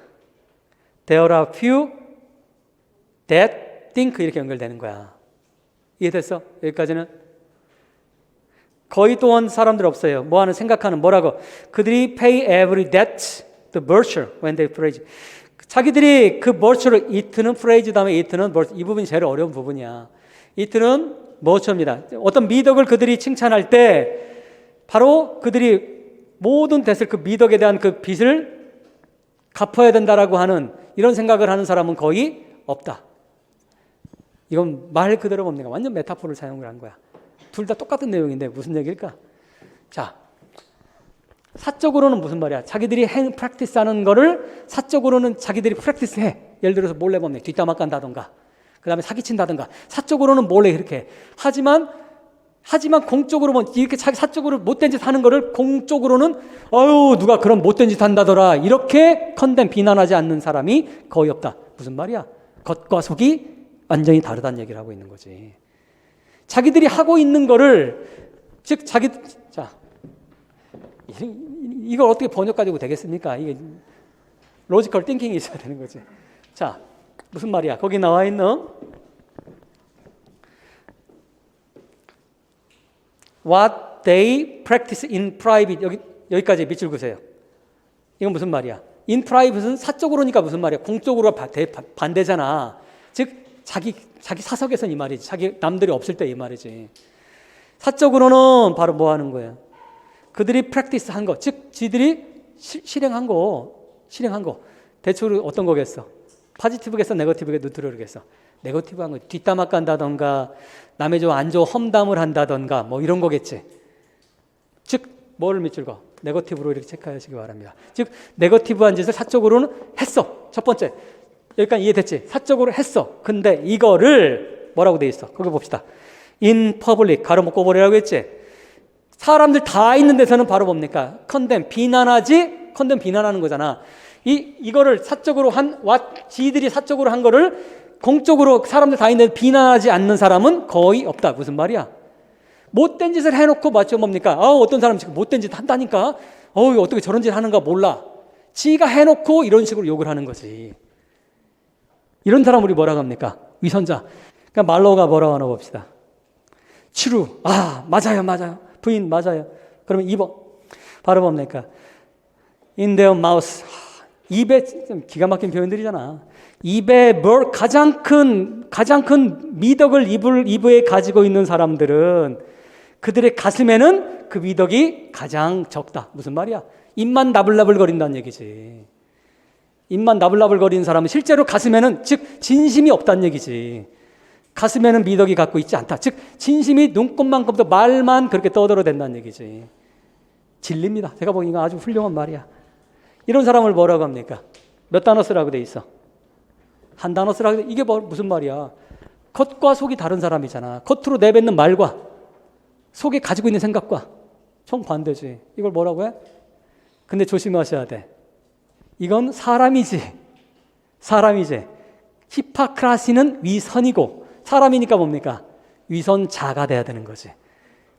There are few that think 이렇게 연결되는 거야. 이해됐어? 여기까지는? 거의 또한 사람들 없어요. 뭐하는 생각하는 뭐라고? 그들이 pay every debt to virtue when they praise. 자기들이 그 virtue를 it는 phrase 다음에 it는 virtue, 이 부분이 제일 어려운 부분이야. it는 virtue입니다. 어떤 미덕을 그들이 칭찬할 때 바로 그들이 모든 뎃을 그 미덕에 대한 그 빚을 갚아야 된다라고 하는 이런 생각을 하는 사람은 거의 없다. 이건 말 그대로 뭡니까? 완전 메타포를 사용을 한 거야. 둘 다 똑같은 내용인데 무슨 얘기일까? 자, 사적으로는 무슨 말이야? 자기들이 프랙티스 하는 거를 사적으로는 자기들이 프랙티스 해. 예를 들어서 몰래 뭡니까? 뒷담화 깐다던가 그 다음에 사기친다던가 사적으로는 몰래 이렇게 해. 하지만 공적으로 뭐 이렇게 자기 사적으로 못된 짓 하는 거를 공적으로는 누가 그런 못된 짓 한다더라 이렇게 컨뎀 비난하지 않는 사람이 거의 없다. 무슨 말이야? 겉과 속이 완전히 다르다는 얘기를 하고 있는 거지. 자기들이 하고 있는 거를 즉 자, 이걸 어떻게 번역 가지고 되겠습니까? 이게 로지컬 띵킹이 있어야 되는 거지. 자, 무슨 말이야? 거기 나와 있는 What they practice in private, 여기까지 밑줄 그으세요. 이건 무슨 말이야? In private는 사적으로니까 무슨 말이야? 공적으로 반대잖아. 즉 자기 사석에서는 이 말이지. 자기 남들이 없을 때 이 말이지. 사적으로는 바로 뭐 하는 거야? 그들이 프랙티스 한 거, 즉 지들이 실행한 거. 대체로 어떤 거겠어? 포지티브겠어? 네거티브겠어? 뉴트럴이겠어? 네거티브한 거, 뒷담화 깐다던가 남의 좀 안 좋은 험담을 한다던가 뭐 이런 거겠지. 즉 뭐를 밑줄 그어? 네거티브로 이렇게 체크하시기 바랍니다. 즉 네거티브한 짓을 사적으로는 했어. 첫 번째. 여기까지 이해됐지? 사적으로 했어. 근데 이거를 뭐라고 돼 있어? 거기 봅시다. In public 가로 묶고 버리라고 했지? 사람들 다 있는 데서는 바로 뭡니까? 컨뎀 비난하는 거잖아. 이거를 사적으로 지들이 사적으로 한 거를 공적으로 사람들 다 있는데 비난하지 않는 사람은 거의 없다. 무슨 말이야? 못된 짓을 해놓고 맞죠 뭡니까? 어떤 사람 지금 못된 짓 한다니까? 어떻게 저런 짓 하는가 몰라. 지가 해놓고 이런 식으로 욕을 하는 거지. 이런 사람 우리 뭐라고 합니까? 위선자. 그러니까 말로가 뭐라고 하나 봅시다. true. 맞아요. 부인 맞아요. 그러면 2번. 바로 뭡니까? in their mouth. 입에 좀 기가 막힌 표현들이잖아. 입에 가장 큰 미덕을 입에 가지고 있는 사람들은 그들의 가슴에는 그 미덕이 가장 적다. 무슨 말이야? 입만 나불나불 거린다는 얘기지. 입만 나불나불 거리는 사람은 실제로 가슴에는 즉 진심이 없다는 얘기지. 가슴에는 미덕이 갖고 있지 않다. 즉 진심이 눈꽃만큼도 말만 그렇게 떠들어댄다는 얘기지. 진리입니다. 제가 보기에는 아주 훌륭한 말이야. 이런 사람을 뭐라고 합니까? 몇 단어 쓰라고 돼 있어? 한 단어 쓰라고 돼. 이게 무슨 말이야? 겉과 속이 다른 사람이잖아. 겉으로 내뱉는 말과 속에 가지고 있는 생각과 정반대지. 이걸 뭐라고 해? 근데 조심하셔야 돼. 이건 사람이지. 히파크라시는 위선이고 사람이니까 뭡니까? 위선자가 돼야 되는 거지.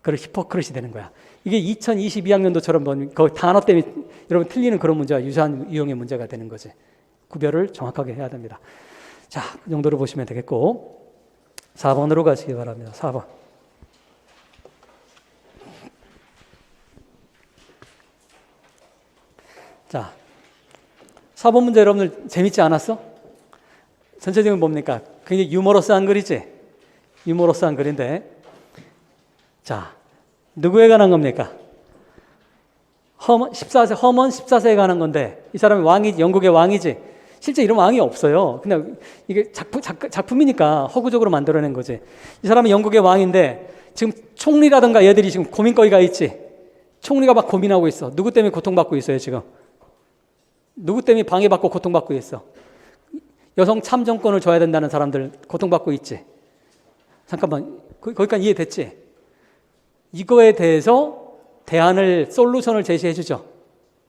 그걸 히포크릇이 되는 거야. 이게 2022학년도처럼 그 단어 때문에 여러분 틀리는 그런 문제와 유사한 유형의 문제가 되는 거지. 구별을 정확하게 해야 됩니다. 자, 그 정도로 보시면 되겠고 4번으로 가시기 바랍니다. 4번. 자, 4번 문제 여러분들 재밌지 않았어? 전체적으로 뭡니까? 굉장히 유머러스한 글이지? 유머러스한 글인데 자, 누구에 관한 겁니까? 허먼 14세에 관한 건데 이 사람이 왕이지, 영국의 왕이지. 실제 이런 왕이 없어요. 그냥 이게 작품이니까 허구적으로 만들어낸 거지. 이 사람이 영국의 왕인데 지금 총리라든가 얘들이 지금 고민거리가 있지. 총리가 막 고민하고 있어. 누구 때문에 고통받고 있어요 지금? 누구 때문에 방해받고 고통받고 있어? 여성 참정권을 줘야 된다는 사람들 고통받고 있지. 잠깐만, 거기까지 이해됐지? 이거에 대해서 솔루션을 제시해 주죠.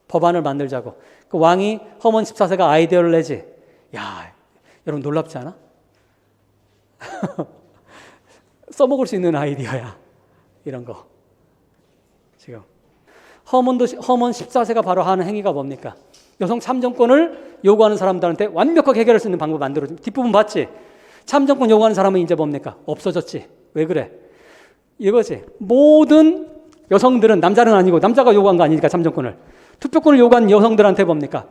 법안을 만들자고. 그 왕이 허먼 14세가 아이디어를 내지. 야, 여러분 놀랍지 않아? 써먹을 수 있는 아이디어야. 이런 거. 지금. 허먼 14세가 바로 하는 행위가 뭡니까? 여성 참정권을 요구하는 사람들한테 완벽하게 해결할 수 있는 방법 만들어줘. 뒷부분 봤지? 참정권 요구하는 사람은 이제 뭡니까? 없어졌지. 왜 그래? 이거지. 모든 여성들은 남자는 아니고 남자가 요구한 거 아니니까 참정권을. 투표권을 요구한 여성들한테 뭡니까?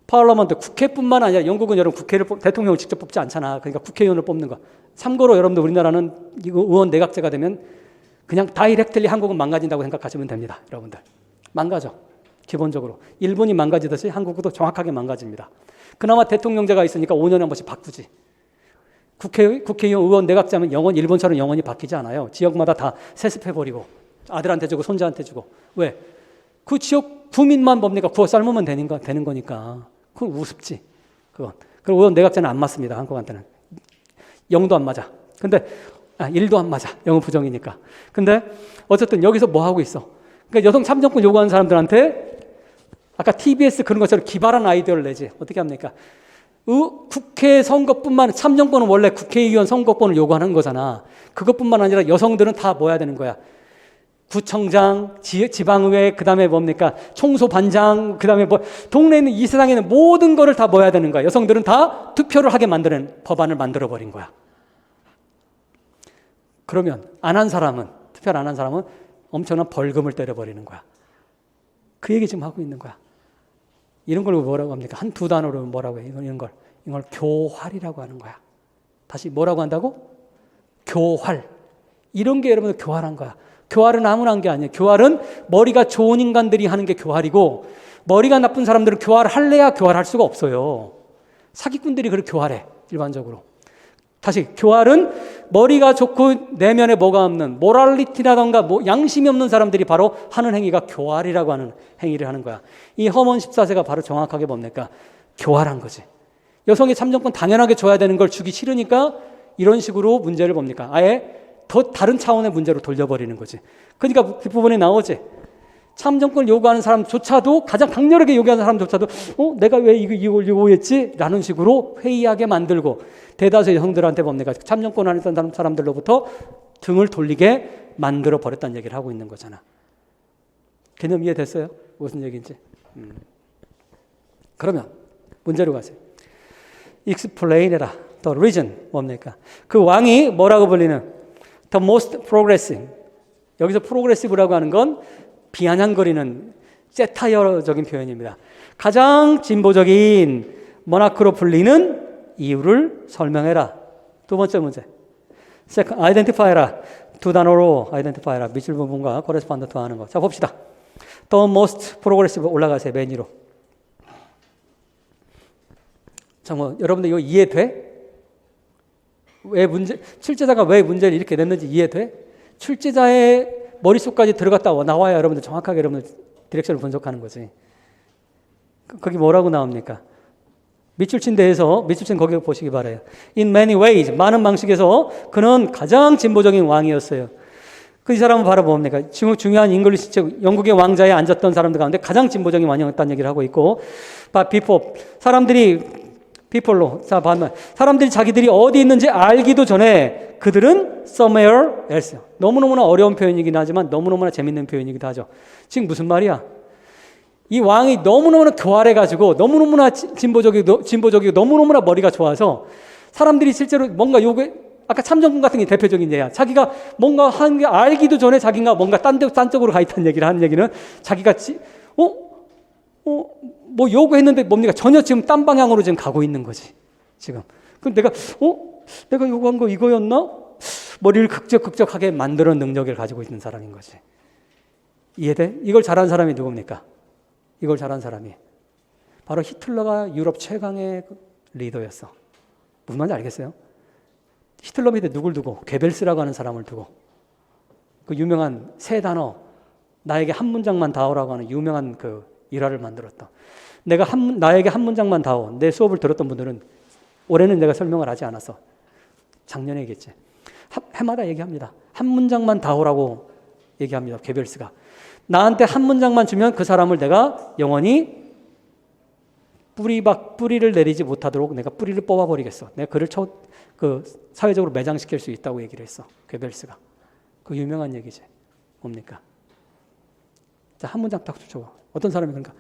파르라먼트 국회뿐만 아니라 영국은 여러분 대통령을 직접 뽑지 않잖아. 그러니까 국회의원을 뽑는 거. 참고로 여러분들 우리나라는 이거 의원 내각제가 되면 그냥 다이렉트리 한국은 망가진다고 생각하시면 됩니다. 여러분들. 망가져. 기본적으로. 일본이 망가지듯이 한국도 정확하게 망가집니다. 그나마 대통령제가 있으니까 5년에 한 번씩 바꾸지. 국회의원, 의원 내각제하면 일본처럼 영원히 바뀌지 않아요. 지역마다 다 세습해버리고 아들한테 주고 손자한테 주고. 왜? 그 지역 구민만 뭡니까? 구워 삶으면 되는 거니까. 그건 우습지. 그건. 그리고 의원 내각제는 안 맞습니다. 한국한테는. 0도 안 맞아. 근데 1도 안 맞아. 영은 부정이니까. 근데 어쨌든 여기서 뭐 하고 있어? 그러니까 여성 참정권 요구하는 사람들한테 아까 TBS 그런 것처럼 기발한 아이디어를 내지. 어떻게 합니까? 국회 선거뿐만 참정권은 원래 국회의원 선거권을 요구하는 거잖아. 그것뿐만 아니라 여성들은 다 뭐 해야 되는 거야? 구청장, 지방의회, 그 다음에 뭡니까? 총소반장, 그 다음에 동네에 있는 이 세상에 있는 모든 거를 다 뭐 해야 되는 거야? 여성들은 다 투표를 하게 만드는 법안을 만들어버린 거야. 그러면 투표를 안 한 사람은 엄청난 벌금을 때려버리는 거야. 그 얘기 지금 하고 있는 거야. 이런 걸 뭐라고 합니까? 두 단어로 뭐라고 해? 이걸 교활이라고 하는 거야. 다시 뭐라고 한다고? 교활. 이런 게 여러분들 교활한 거야. 교활은 아무나 한 게 아니에요. 교활은 머리가 좋은 인간들이 하는 게 교활이고 머리가 나쁜 사람들은 교활을 할래야 교활할 수가 없어요. 사기꾼들이 그렇게 교활해. 일반적으로. 다시 교활은 머리가 좋고 내면에 뭐가 없는 모랄리티라던가 양심이 없는 사람들이 바로 하는 행위가 교활이라고 하는 행위를 하는 거야. 이 허먼 14세가 바로 정확하게 뭡니까? 교활한 거지. 여성의 참정권 당연하게 줘야 되는 걸 주기 싫으니까 이런 식으로 문제를 뭡니까? 아예 더 다른 차원의 문제로 돌려버리는 거지. 그러니까 뒷부분에 나오지. 참정권을 요구하는 사람조차도 가장 강렬하게 요구하는 사람조차도 내가 왜 이걸 요구했지? 라는 식으로 회의하게 만들고 대다수의 여성들한테 뭡니까? 참정권을 하는 사람들로부터 등을 돌리게 만들어 버렸다는 얘기를 하고 있는 거잖아. 개념 이해됐어요? 무슨 얘기인지? 그러면 문제로 가세요. explain해라. the reason 뭡니까? 그 왕이 뭐라고 불리는? the most progressive. 여기서 progressive라고 하는 건 비아냥거리는 세타이어적인 표현입니다. 가장 진보적인 모나크로 불리는 이유를 설명해라. 두 번째 문제. second, identify해라. 두 단어로 identify해라. 밑줄 부분과 correspondent 하는 거. 자, 봅시다. the most progressive 올라가세요. 맨 위로. 정말 여러분들 이거 이해돼? 출제자가 왜 문제를 이렇게 냈는지 이해돼? 출제자의 머릿속까지 들어갔다 나와야 여러분들 정확하게 여러분들 디렉션을 분석하는 거지. 거기 뭐라고 나옵니까? 밑줄친 데에서, 밑줄친 거기 보시기 바라요. In many ways, 많은 방식에서 그는 가장 진보적인 왕이었어요. 그 이 사람은 바로 뭡니까? 중요한 잉글리시 책, 영국의 왕자에 앉았던 사람들 가운데 가장 진보적인 왕이었다는 얘기를 하고 있고, before, people로, 자, 반면, 사람들이 자기들이 어디 있는지 알기도 전에 그들은 somewhere else. 너무너무나 어려운 표현이긴 하지만 너무너무나 재밌는 표현이기도 하죠. 지금 무슨 말이야? 이 왕이 너무너무나 교활해가지고 너무너무나 진보적이고 너무너무나 머리가 좋아서 사람들이 실제로 뭔가 요구에 아까 참정권 같은 게 대표적인 예야. 자기가 뭔가 한 게 알기도 전에 자기가 뭔가 딴 쪽으로 가 있다는 얘기를 하는 얘기는 자기가 뭐 요구했는데 뭡니까? 전혀 지금 딴 방향으로 지금 가고 있는 거지. 지금. 그럼 내가 요구한 거 이거였나? 머리를 극적하게 만드는 능력을 가지고 있는 사람인 거지. 이해돼? 이걸 잘한 사람이 누굽니까? 이걸 잘한 사람이 바로 히틀러가 유럽 최강의 리더였어. 무슨 말인지 알겠어요? 히틀러 밑에 누굴 두고? 괴벨스라고 하는 사람을 두고 그 유명한 세 단어 나에게 한 문장만 다오라고 하는 유명한 그 일화를 만들었다. 나에게 한 문장만 다오. 내 수업을 들었던 분들은 올해는 내가 설명을 하지 않았어. 작년에 얘기했지. 해마다 얘기합니다. 한 문장만 다오라고 얘기합니다. 괴벨스가. 나한테 한 문장만 주면 그 사람을 내가 영원히 뿌리를 내리지 못하도록 내가 뿌리를 뽑아버리겠어. 내가 그를 사회적으로 매장시킬 수 있다고 얘기를 했어. 괴벨스가. 그 유명한 얘기지. 뭡니까? 자, 한 문장 딱 줘. 어떤 사람이 그러니까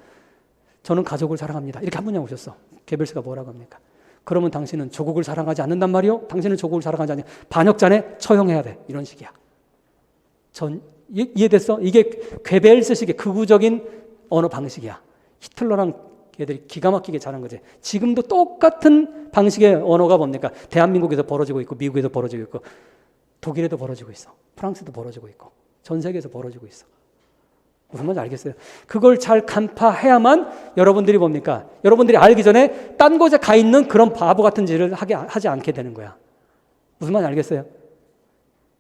저는 가족을 사랑합니다. 이렇게 한 문장 오셨어. 괴벨스가 뭐라고 합니까? 그러면 당신은 조국을 사랑하지 않는단 말이요? 당신은 조국을 사랑하지 않냐? 반역자네 처형해야 돼. 이런 식이야. 이해됐어? 이게 괴벨스식의 극우적인 언어 방식이야. 히틀러랑 얘들이 기가 막히게 잘한 거지. 지금도 똑같은 방식의 언어가 뭡니까? 대한민국에서 벌어지고 있고 미국에서 벌어지고 있고 독일에도 벌어지고 있어. 프랑스도 벌어지고 있고 전 세계에서 벌어지고 있어. 무슨 말인지 알겠어요? 그걸 잘 간파해야만 여러분들이 뭡니까? 여러분들이 알기 전에 딴 곳에 가 있는 그런 바보 같은 짓을 하지 않게 되는 거야. 무슨 말인지 알겠어요?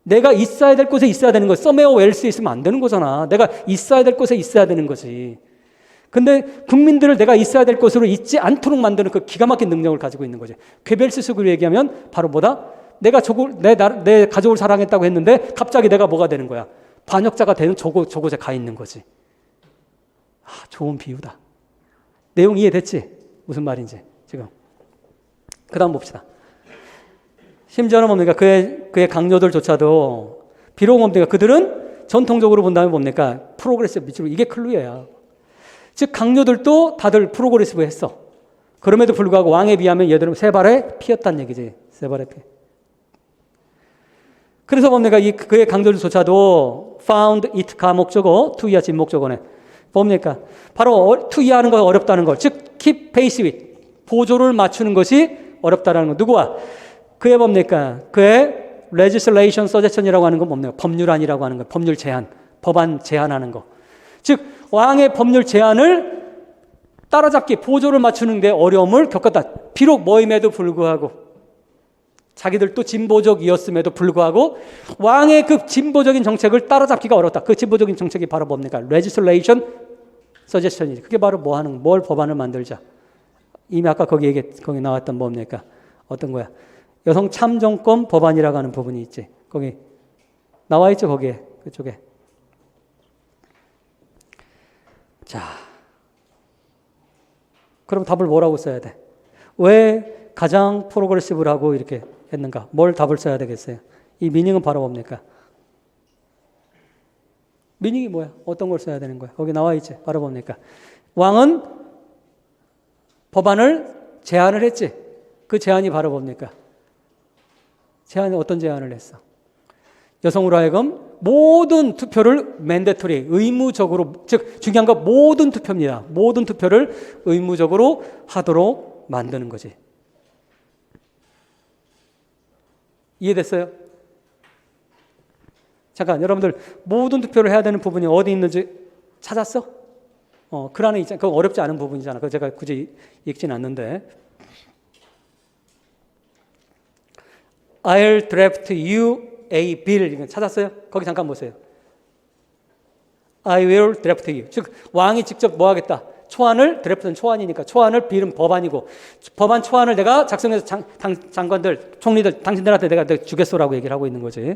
내가 있어야 될 곳에 있어야 되는 거지. somewhere else에 있으면 안 되는 거잖아. 내가 있어야 될 곳에 있어야 되는 거지. 근데 국민들을 내가 있어야 될 곳으로 있지 않도록 만드는 그 기가 막힌 능력을 가지고 있는 거지. 괴벨스식으로 얘기하면 바로 뭐다? 내가 내 가족을 사랑했다고 했는데 갑자기 내가 뭐가 되는 거야? 반역자가 되는 저곳에 가 있는 거지. 좋은 비유다. 내용 이해됐지? 무슨 말인지 지금. 그 다음 봅시다. 심지어는 뭡니까? 그의 강요들조차도 비록 뭡니까? 그들은 전통적으로 본다면 뭡니까? 프로그레시브 밑으로 이게 클루예요. 즉 강요들도 다들 프로그레시브 했어. 그럼에도 불구하고 왕에 비하면 얘들은 세 발에 피었다는 얘기지. 세 발에 피. 그래서 뭡니까? 그의 강조들조차도 found it가 목적어, to야 진목적어네. 뭡니까? 바로 to 이해하는 거 어렵다는 걸. 즉 keep pace with. 보조를 맞추는 것이 어렵다라는 거. 누구와? 그의 뭡니까? 그의 legislation suggestion이라고 하는 건 뭡니까? 법률안이라고 하는 거. 법률 제안. 법안 제안하는 거. 즉 왕의 법률 제안을 따라잡기, 보조를 맞추는 데 어려움을 겪었다. 비록 뭐임에도 불구하고 자기들도 진보적이었음에도 불구하고 왕의 그 진보적인 정책을 따라잡기가 어렵다. 그 진보적인 정책이 바로 뭡니까? legislation suggestion이지. 그게 바로 뭘 법안을 만들자. 이미 아까 거기 나왔던 뭡니까? 어떤 거야? 여성 참정권 법안이라고 하는 부분이 있지. 거기 나와 있죠, 거기에. 그쪽에. 자, 그럼 답을 뭐라고 써야 돼? 왜 가장 프로그레시브라고 이렇게 했는가? 뭘 답을 써야 되겠어요? 이 미닝은 바로 뭡니까? 미닝이 뭐야? 어떤 걸 써야 되는 거야? 거기 나와 있지. 바로 뭡니까? 왕은 법안을 제안을 했지. 그 제안이 바로 뭡니까? 제안이 어떤 제안을 했어? 여성으로 하여금 모든 투표를 mandatory, 의무적으로, 즉 중요한 건 모든 투표입니다. 모든 투표를 의무적으로 하도록 만드는 거지. 이해됐어요? 잠깐 여러분들 모든 투표를 해야 되는 부분이 어디 있는지 찾았어? 글 안에 있잖아. 그거 어렵지 않은 부분이잖아. 그거 제가 굳이 읽진 않는데. I'll draft you a bill. 이거 찾았어요? 거기 잠깐 보세요. I will draft you. 즉 왕이 직접 뭐 하겠다. 초안을 드래프트는 초안이니까 초안을 빌은 법안이고 법안 초안을 내가 작성해서 장관들, 총리들, 당신들한테 내가 주겠소라고 얘기를 하고 있는 거지.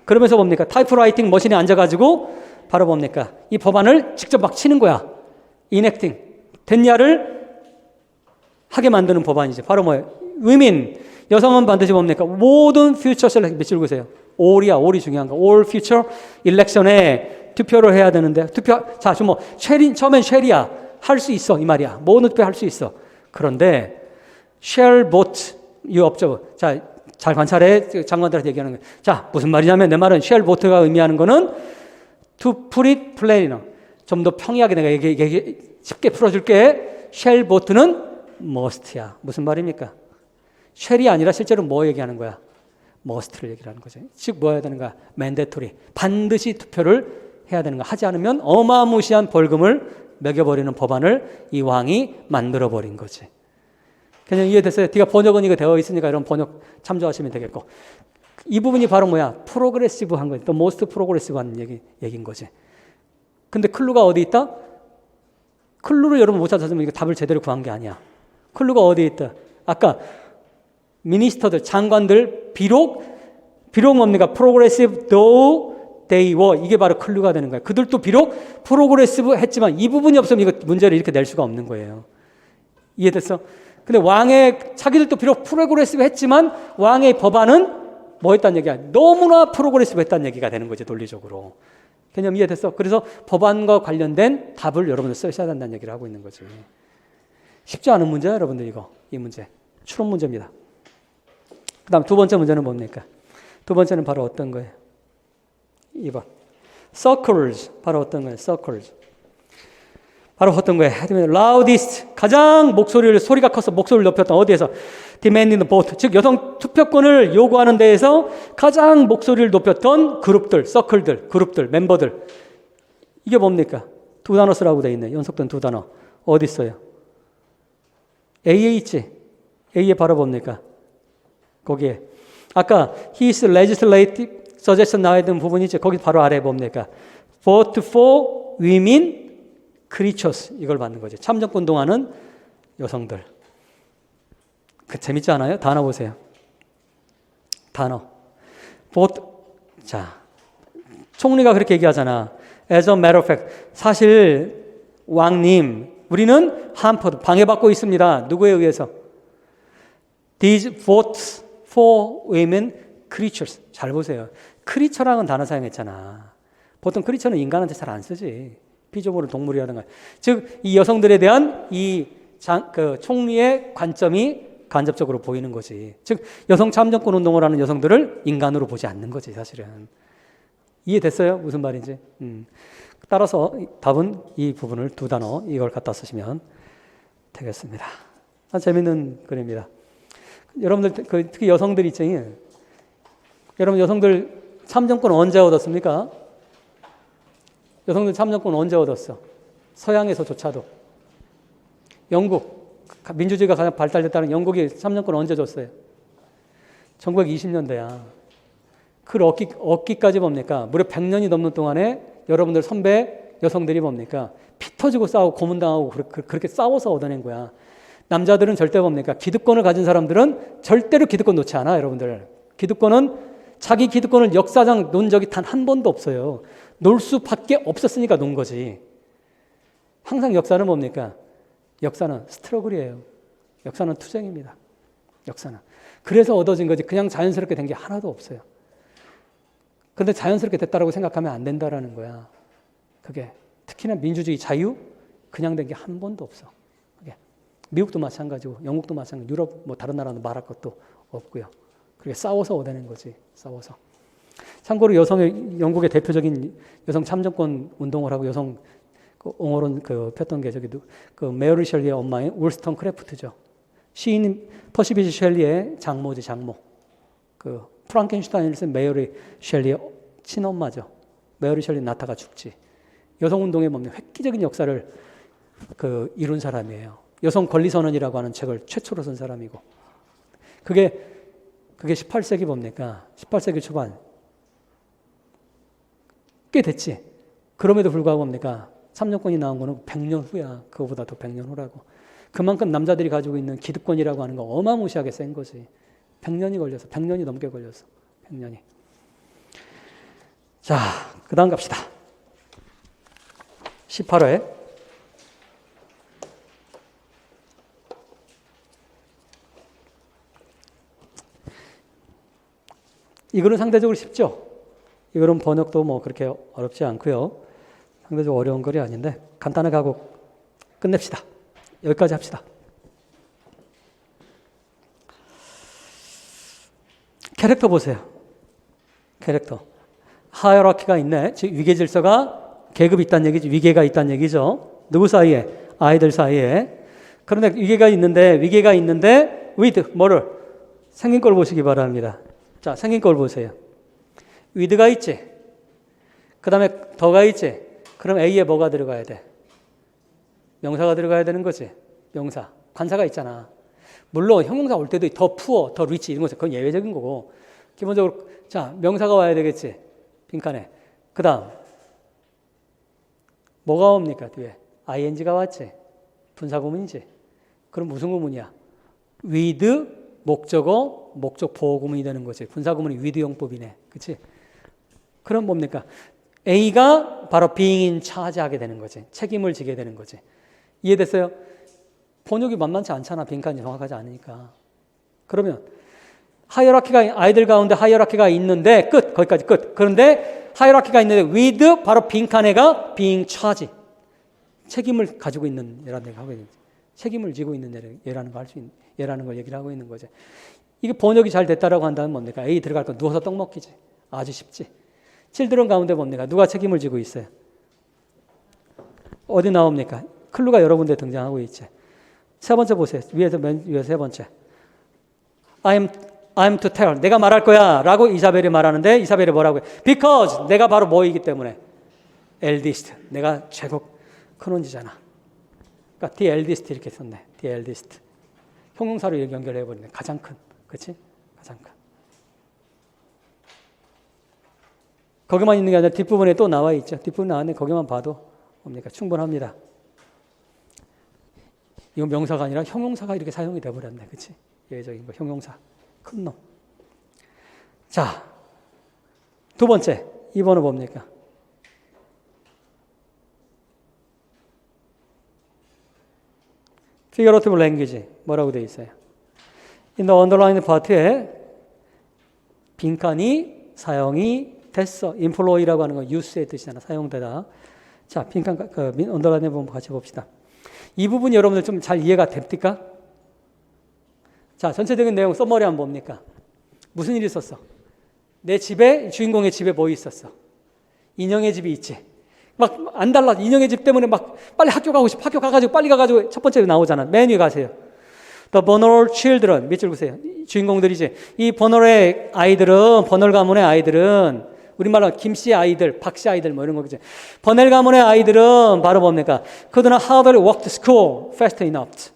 그러면서 뭡니까? 타이프라이팅 머신에 앉아가지고 바로 뭡니까? 이 법안을 직접 막 치는 거야. enacting. 됐냐를 하게 만드는 법안이지. 바로 뭐예요? women. 여성은 반드시 뭡니까? 모든 future select 몇 줄 보세요. all이야. all이 중요한 거. all future election에 투표를 해야 되는데 자, 좀 뭐 처음엔 shall이야. 할 수 있어 이 말이야. 모든 투표 할 수 있어. 그런데 shall vote you observe. 자, 잘 관찰해. 장관들한테 얘기하는 거예요. 자, 무슨 말이냐면 내 말은 shall vote가 의미하는 거는 to put it plainer. 좀 더 평이하게 내가 쉽게 풀어줄게. shall vote는 must야. 무슨 말입니까? shall이 아니라 실제로 뭐 얘기하는 거야? must를 얘기하는 거죠. 즉 뭐 해야 되는 거야? mandatory. 반드시 투표를 해야 되는 거야. 하지 않으면 어마무시한 벌금을 매겨버리는 법안을 이 왕이 만들어버린 거지. 그냥 이해됐어요? 네가 번역은 이거 되어 있으니까 이런 번역 참조하시면 되겠고. 이 부분이 바로 뭐야? 프로그레시브한 거지. 또 most progressive한 얘기인 거지. 근데 클루가 어디 있다? 클루를 여러분 못 찾았으면 이거 답을 제대로 구한 게 아니야. 클루가 어디 있다? 아까 미니스터들, 장관들 비록 뭡니까? progressive though they were. 이게 바로 클루가 되는 거예요. 그들도 비록 프로그레시브 했지만 이 부분이 없으면 이거 문제를 이렇게 낼 수가 없는 거예요. 이해됐어? 근데 자기들도 비록 프로그레시브 했지만 왕의 법안은 뭐 했다는 얘기야? 너무나 프로그레시브 했다는 얘기가 되는 거지, 논리적으로. 개념 이해됐어? 그래서 법안과 관련된 답을 여러분들 쓰셔야 된다는 얘기를 하고 있는 거지. 쉽지 않은 문제야, 여러분들 이 문제. 추론 문제입니다. 그 다음 두 번째 문제는 뭡니까? 두 번째는 바로 어떤 거예요? 2번. circles. 바로 어떤 거예요? circles. 바로 어떤 거예요? loudest. 가장 소리가 커서 목소리를 높였던 어디에서? demanding the vote. 즉 여성 투표권을 요구하는 데에서 가장 목소리를 높였던 그룹들, 서클들, 그룹들, 멤버들. 이게 뭡니까? 두 단어 쓰라고 돼 있네. 연속된 두 단어. 어디 있어요? A에 있지? A에 바로 뭡니까? 거기에. 아까 his legislative suggestion 나와야 되는 부분이지. 거기 바로 아래에 뭡니까? vote for women creatures. 이걸 받는 거죠. 참정권 운동하는 여성들. 재밌지 않아요? 단어 보세요. 단어. vote. 자, 총리가 그렇게 얘기하잖아. As a matter of fact. 사실 왕님, 우리는 방해받고 있습니다. 누구에 의해서? These votes for women creatures. 잘 보세요. 크리처라는 단어 사용했잖아. 보통 크리처는 인간한테 잘 안 쓰지. 피조물 동물이라든가. 즉, 이 여성들에 대한 총리의 관점이 간접적으로 보이는 거지. 즉, 여성 참정권 운동을 하는 여성들을 인간으로 보지 않는 거지, 사실은. 이해됐어요? 무슨 말인지? 따라서 답은 이 부분을 두 단어, 이걸 갖다 쓰시면 되겠습니다. 재밌는 그림입니다. 여러분들, 특히 여성들 있죠. 여러분, 여성들 참정권 언제 얻었습니까? 여성들 참정권 언제 얻었어? 서양에서조차도. 영국, 민주주의가 가장 발달됐다는 영국이 참정권 언제 줬어요? 1920년대야. 그걸 얻기까지 뭡니까? 무려 100년이 넘는 동안에 여러분들 선배 여성들이 뭡니까? 피 터지고 싸우고 고문당하고 그렇게 싸워서 얻어낸 거야. 남자들은 절대 뭡니까? 기득권을 가진 사람들은 절대로 기득권 놓지 않아, 여러분들. 자기 기득권을 역사상 논 적이 단 한 번도 없어요. 놀 수밖에 없었으니까 논 거지. 항상 역사는 뭡니까? 역사는 스트러글이에요. 역사는 투쟁입니다. 역사는. 그래서 얻어진 거지. 그냥 자연스럽게 된 게 하나도 없어요. 근데 자연스럽게 됐다라고 생각하면 안 된다라는 거야. 그게. 특히나 민주주의 자유? 그냥 된 게 한 번도 없어. 그게. 미국도 마찬가지고, 영국도 마찬가지고, 유럽, 다른 나라는 말할 것도 없고요. 그렇게 싸워서 얻어낸 거지. 싸워서. 참고로 영국의 대표적인 여성 참정권 운동을 하고 여성 옹호론 폈던 게 메어리 셸리의 엄마인 울스턴 크래프트죠. 시인 퍼시비시 셸리의 장모지, 장모. 프랑켄슈타인을 쓴 메어리 셸리의 친엄마죠. 메어리 셸리 낳다가 죽지. 여성 운동의 획기적인 역사를 이룬 사람이에요. 여성 권리선언이라고 하는 책을 최초로 쓴 사람이고. 그게 18세기 뭡니까? 18세기 초반. 꽤 됐지. 그럼에도 불구하고 뭡니까? 3년권이 나온 거는 100년 후야. 그거보다 더 100년 후라고. 그만큼 남자들이 가지고 있는 기득권이라고 하는 거 어마무시하게 센 거지. 100년이 걸려서, 100년이 넘게 걸려서, 100년이. 자, 그 다음 갑시다. 18회. 이거는 상대적으로 쉽죠? 이거는 번역도 뭐 그렇게 어렵지 않고요. 상대적으로 어려운 글이 아닌데 간단하게 하고 끝냅시다. 여기까지 합시다. 캐릭터 보세요. 캐릭터. 하이어라키가 있네. 즉 위계 질서가 계급이 있다는 얘기죠. 위계가 있다는 얘기죠. 누구 사이에? 아이들 사이에. 그런데 위계가 있는데 with 뭐를? 생긴 걸 보시기 바랍니다. 자, 생긴 걸 보세요. with가 있지. 그 다음에 더가 있지. 그럼 A에 뭐가 들어가야 돼? 명사가 들어가야 되는 거지. 명사. 관사가 있잖아. 물론 형용사 올 때도 더 푸어, 더 리치 이런 거 그건 예외적인 거고 기본적으로 자 명사가 와야 되겠지. 빈칸에. 그 다음 뭐가 옵니까? 뒤에 ing가 왔지. 분사구문이지. 그럼 무슨 구문이야? with 목적어, 목적 보호 구문이 되는 거지. 분사구문이 with 용법이네. 그치? 그럼 뭡니까? A가 바로 being in charge 하게 되는 거지. 책임을 지게 되는 거지. 이해됐어요? 번역이 만만치 않잖아. 빈칸이 정확하지 않으니까. 그러면 하이어라키가 아이들 가운데 하이어라키가 있는데 끝. 거기까지 끝. 그런데 하이어라키가 있는데 with 바로 빈칸에가 being charge. 책임을 가지고 있는 얘라는 얘기를 하고 있는 거지. 책임을 지고 있는 얘라는 걸 할 수 있는 얘라는 걸 얘기를 하고 있는 거지. 이게 번역이 잘 됐다라고 한다면 뭡니까? A 들어갈 건 누워서 떡 먹기지. 아주 쉽지. 칠드런 가운데 뭡니까? 누가 책임을 지고 있어요? 어디 나옵니까? 클루가 여러 군데 등장하고 있지. 세 번째 보세요. 맨 위에 세 번째. I'm to tell. 내가 말할 거야. 라고 이사벨이 말하는데 이사벨이 뭐라고 해? Because 내가 바로 뭐이기 때문에. eldest. 내가 최고 큰 언니잖아. 그러니까 the eldest 이렇게 썼네. the eldest. 형용사로 이렇게 연결해버리네. 가장 큰. 그렇지? 가장 큰. 거기만 있는 게 아니라 뒷부분에 또 나와 있죠. 뒷부분 나왔는데 거기만 봐도 뭡니까? 충분합니다. 이건 명사가 아니라 형용사가 이렇게 사용이 돼버렸네. 그치? 예외적인 거. 형용사. 큰 놈. 자, 두 번째. 2번은 뭡니까? figurative language. 뭐라고 되어 있어요? in the underlined part에 빈칸이 사용이 됐어. employ라고 하는 건 use의 뜻이잖아. 사용되다. 자, 빈칸, 언더라인에 보면 같이 봅시다. 이 부분 여러분들 좀 잘 이해가 됩니까? 자, 전체적인 내용 써머리하면 뭡니까? 무슨 일이 있었어? 내 집에, 주인공의 집에 뭐 있었어? 인형의 집이 있지. 막 안 달라. 인형의 집 때문에 막 빨리 학교 가고 싶어. 학교 가가지고 빨리 가가지고 첫 번째로 나오잖아. 맨 위에 가세요. The vulnerable children. 밑줄 보세요. 주인공들이지. 이 버널의 아이들은, 버널 가문의 아이들은 우리말로 김씨 아이들, 박씨 아이들 뭐 이런 거겠지. 버넬 가문의 아이들은 바로 뭡니까? 그들은 hardly walked to school fast enough.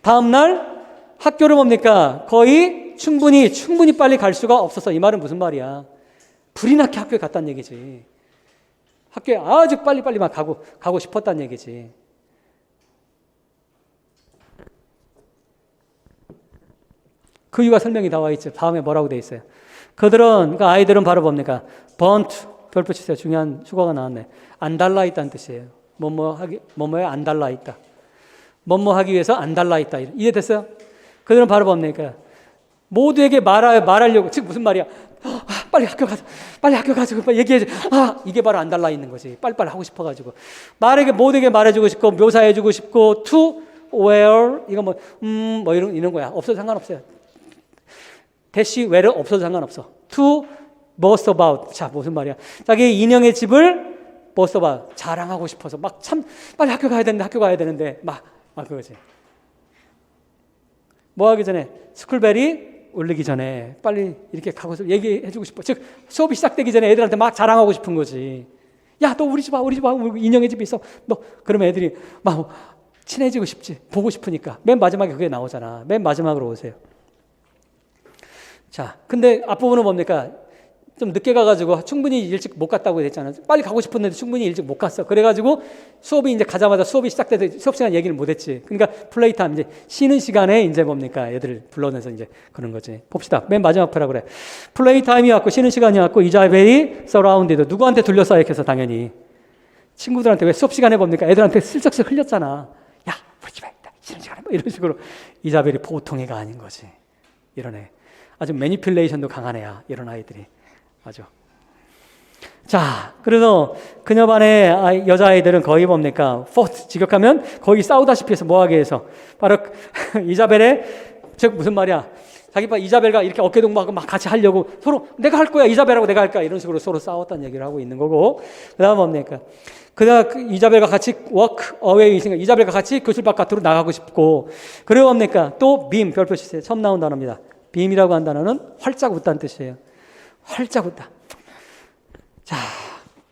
다음 날 학교를 뭡니까? 거의 충분히 빨리 갈 수가 없었어. 이 말은 무슨 말이야? 불이 나게 학교에 갔다는 얘기지. 학교에 아주 빨리 막 가고 싶었다는 얘기지. 그 이유가 설명이 나와 있죠. 다음에 뭐라고 돼 있어요? 그들은, 그 아이들은 바로 뭡니까? burnt, 별표 치세요. 중요한 수거가 나왔네. 안 달라있다는 뜻이에요. 뭐뭐에 안 달라있다. 뭐뭐 하기 위해서 안 달라있다. 이해됐어요? 그들은 바로 뭡니까? 모두에게 말하려고, 즉 무슨 말이야? 빨리 학교 가서 빨리 얘기해줘. 이게 바로 안 달라있는 거지. 빨리빨리 하고 싶어가지고. 모두에게 말해주고 싶고, 묘사해주고 싶고, to, where, 이거 뭐 이런 거야. 없어도 상관없어요. 대시 where 없어도 상관없어. to boast about. 자, 무슨 말이야? 자기 인형의 집을 boast about. 자랑하고 싶어서 막 참 빨리 학교 가야 되는데 막 그거지. 뭐 하기 전에 스쿨벨이 울리기 전에 빨리 이렇게 가고 얘기해주고 싶어. 즉 수업이 시작되기 전에 애들한테 막 자랑하고 싶은 거지. 야, 너 우리 집 와. 인형의 집이 있어. 너 그러면 애들이 막 친해지고 싶지. 보고 싶으니까. 맨 마지막에 그게 나오잖아. 맨 마지막으로 오세요. 자, 근데 앞부분은 뭡니까? 좀 늦게 가가지고 충분히 일찍 못 갔다고 했잖아. 빨리 가고 싶었는데 충분히 일찍 못 갔어. 그래가지고 수업이 이제 가자마자 수업이 시작돼도 수업 시간 얘기를 못 했지. 그러니까 플레이 타임, 이제 쉬는 시간에 이제 뭡니까? 애들 불러내서 이제 그런 거지. 봅시다. 맨 마지막 패라 그래. 플레이 타임이 왔고 쉬는 시간이 왔고 이자벨이 서라운드도 누구한테 둘러싸여서 당연히 친구들한테 왜 수업 시간에 봅니까? 애들한테 슬쩍슬쩍 흘렸잖아. 야, 우리 집에 있다. 쉬는 시간에 뭐 이런 식으로. 이자벨이 보통 애가 아닌 거지. 이런 애. 아주 매니플레이션도 강한 애야. 이런 아이들이. 아주. 자, 그래서 그녀 반의 여자아이들은 거의 뭡니까? 포트 직역하면 거의 싸우다시피 해서 뭐하게 해서 바로 이자벨의, 즉 무슨 말이야? 자기 봐 이자벨과 이렇게 어깨 동무하고 막 같이 하려고 서로 내가 할 거야 이자벨하고 내가 할 거야 이런 식으로 서로 싸웠다는 얘기를 하고 있는 거고, 그다음 뭡니까? 그다음 이자벨과 같이 walk away 있으니까 이자벨과 같이 교실 바깥으로 나가고 싶고, 그리고 뭡니까? 또 빔 별표 치세요. 처음 나온 단어입니다. 빔이라고 한 단어는 활짝 웃다는 뜻이에요. 활짝 웃다. 자,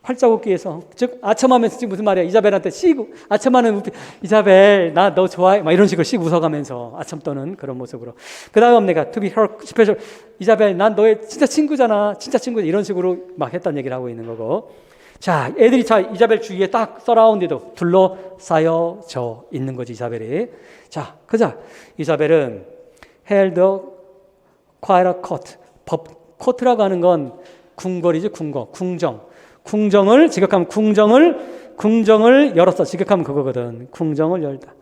활짝 웃기 위해서, 즉 아첨하면서 지금 무슨 말이야? 이자벨한테 씩 아첨하는 이자벨 나 너 좋아해 막 이런 식으로 씩 웃어가면서 아첨 떠는 그런 모습으로. 그 다음 내가 to be her special 이자벨 난 너의 진짜 친구잖아, 진짜 친구, 이런 식으로 막 했다는 얘기를 하고 있는 거고. 자, 애들이 자 이자벨 주위에 딱 서라운드도 둘러싸여져 있는 거지 이자벨이. 자, 그자 이자벨은 held quite a court. 코트라고 하는 건 궁궐이지, 궁정을 직역하면 궁정을 열었어. 직역하면 그거거든. 궁정을 열다.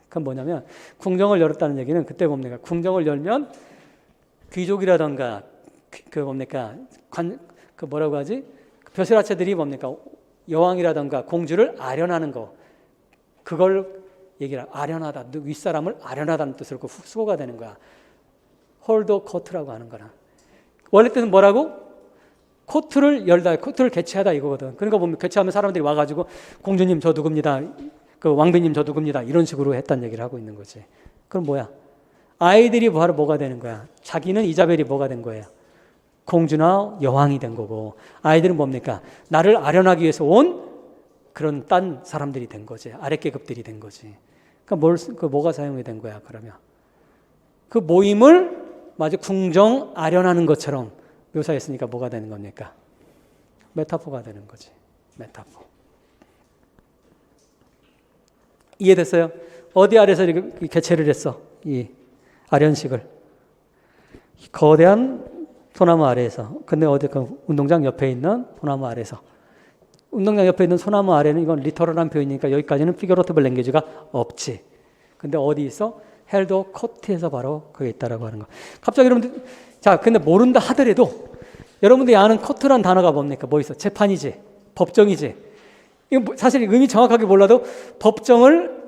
그건 뭐냐면 궁정을 열었다는 얘기는 그때 뭡니까? 궁정을 열면 귀족이라던가 그 뭡니까? 그 뭐라고 하지? 벼슬아채들이 뭡니까? 여왕이라던가 공주를 아련하는 거. 그걸 얘기를 아련하다. 윗사람을 아련하다는 뜻으로 그 수고가 되는 거야. 홀더 코트라고 하는 거라. 원래 뜻은 뭐라고? 코트를 열다, 코트를 개최하다 이거거든. 그러니까 보면 개최하면 사람들이 와가지고 공주님 저 누굽니다, 그 왕비님 저 누굽니다 이런 식으로 했다는 얘기를 하고 있는 거지. 그럼 뭐야? 아이들이 바로 뭐가 되는 거야? 자기는 이자벨이 뭐가 된 거예요? 공주나 여왕이 된 거고, 아이들은 뭡니까? 나를 아련하기 위해서 온 그런 딴 사람들이 된 거지. 아랫계급들이 된 거지. 그러니까 뭐가 사용이 된 거야 그러면? 그 모임을 마치 궁정 아련하는 것처럼 묘사했으니까 뭐가 되는 겁니까? 메타포가 되는 거지. 메타포. 이해됐어요? 어디 아래서 이렇게 개최를 했어? 이 아련식을. 거대한 소나무 아래에서. 근데 어디 그 운동장 옆에 있는 소나무 아래에서. 운동장 옆에 있는 소나무 아래는 이건 리터럴한 표현이니까 여기까지는 피겨러티블 랭귀지가 없지. 근데 어디 있어? 헬더 코트에서 바로 그게 있다라고 하는 거. 갑자기 여러분들, 자, 근데 모른다 하더라도 여러분들이 아는 코트란 단어가 뭡니까? 뭐 있어? 재판이지, 법정이지. 이거 사실 의미 정확하게 몰라도 법정을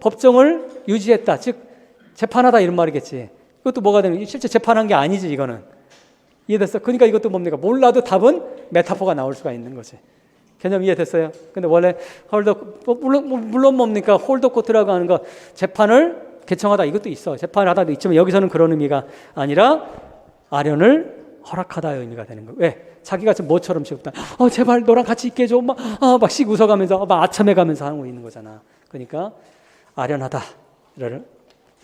법정을 유지했다, 즉 재판하다 이런 말이겠지. 이것도 뭐가 되는? 실제 재판한 게 아니지 이거는. 이해됐어? 그러니까 이것도 뭡니까? 몰라도 답은 메타포가 나올 수가 있는 거지. 개념 이해됐어요? 근데 원래 물론 뭡니까? 홀더 코트라고 하는 거 재판을 개청하다 이것도 있어. 재판을 하다도 있지만 여기서는 그런 의미가 아니라 아련을 허락하다의 의미가 되는 거예요. 왜? 자기가 지금 뭐처럼 지었다. 제발 너랑 같이 있게 해줘. 막씩 웃어가면서 막 아첨해가면서 하고 있는 거잖아. 그러니까 아련하다를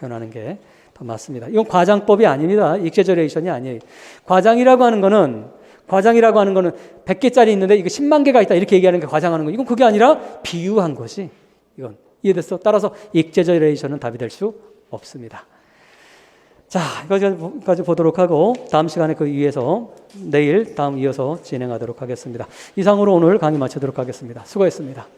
표현하는 게 더 맞습니다. 이건 과장법이 아닙니다. 익제저레이션이 아니에요. 과장이라고 하는 거는 100개짜리 있는데 이거 10만 개가 있다 이렇게 얘기하는 게 과장하는 거. 이건 그게 아니라 비유한 것이 이건. 이해됐어? 따라서 익제저레이션은 답이 될 수 없습니다. 자, 여기까지 보도록 하고 다음 시간에 그 위에서 다음 이어서 진행하도록 하겠습니다. 이상으로 오늘 강의 마치도록 하겠습니다. 수고했습니다.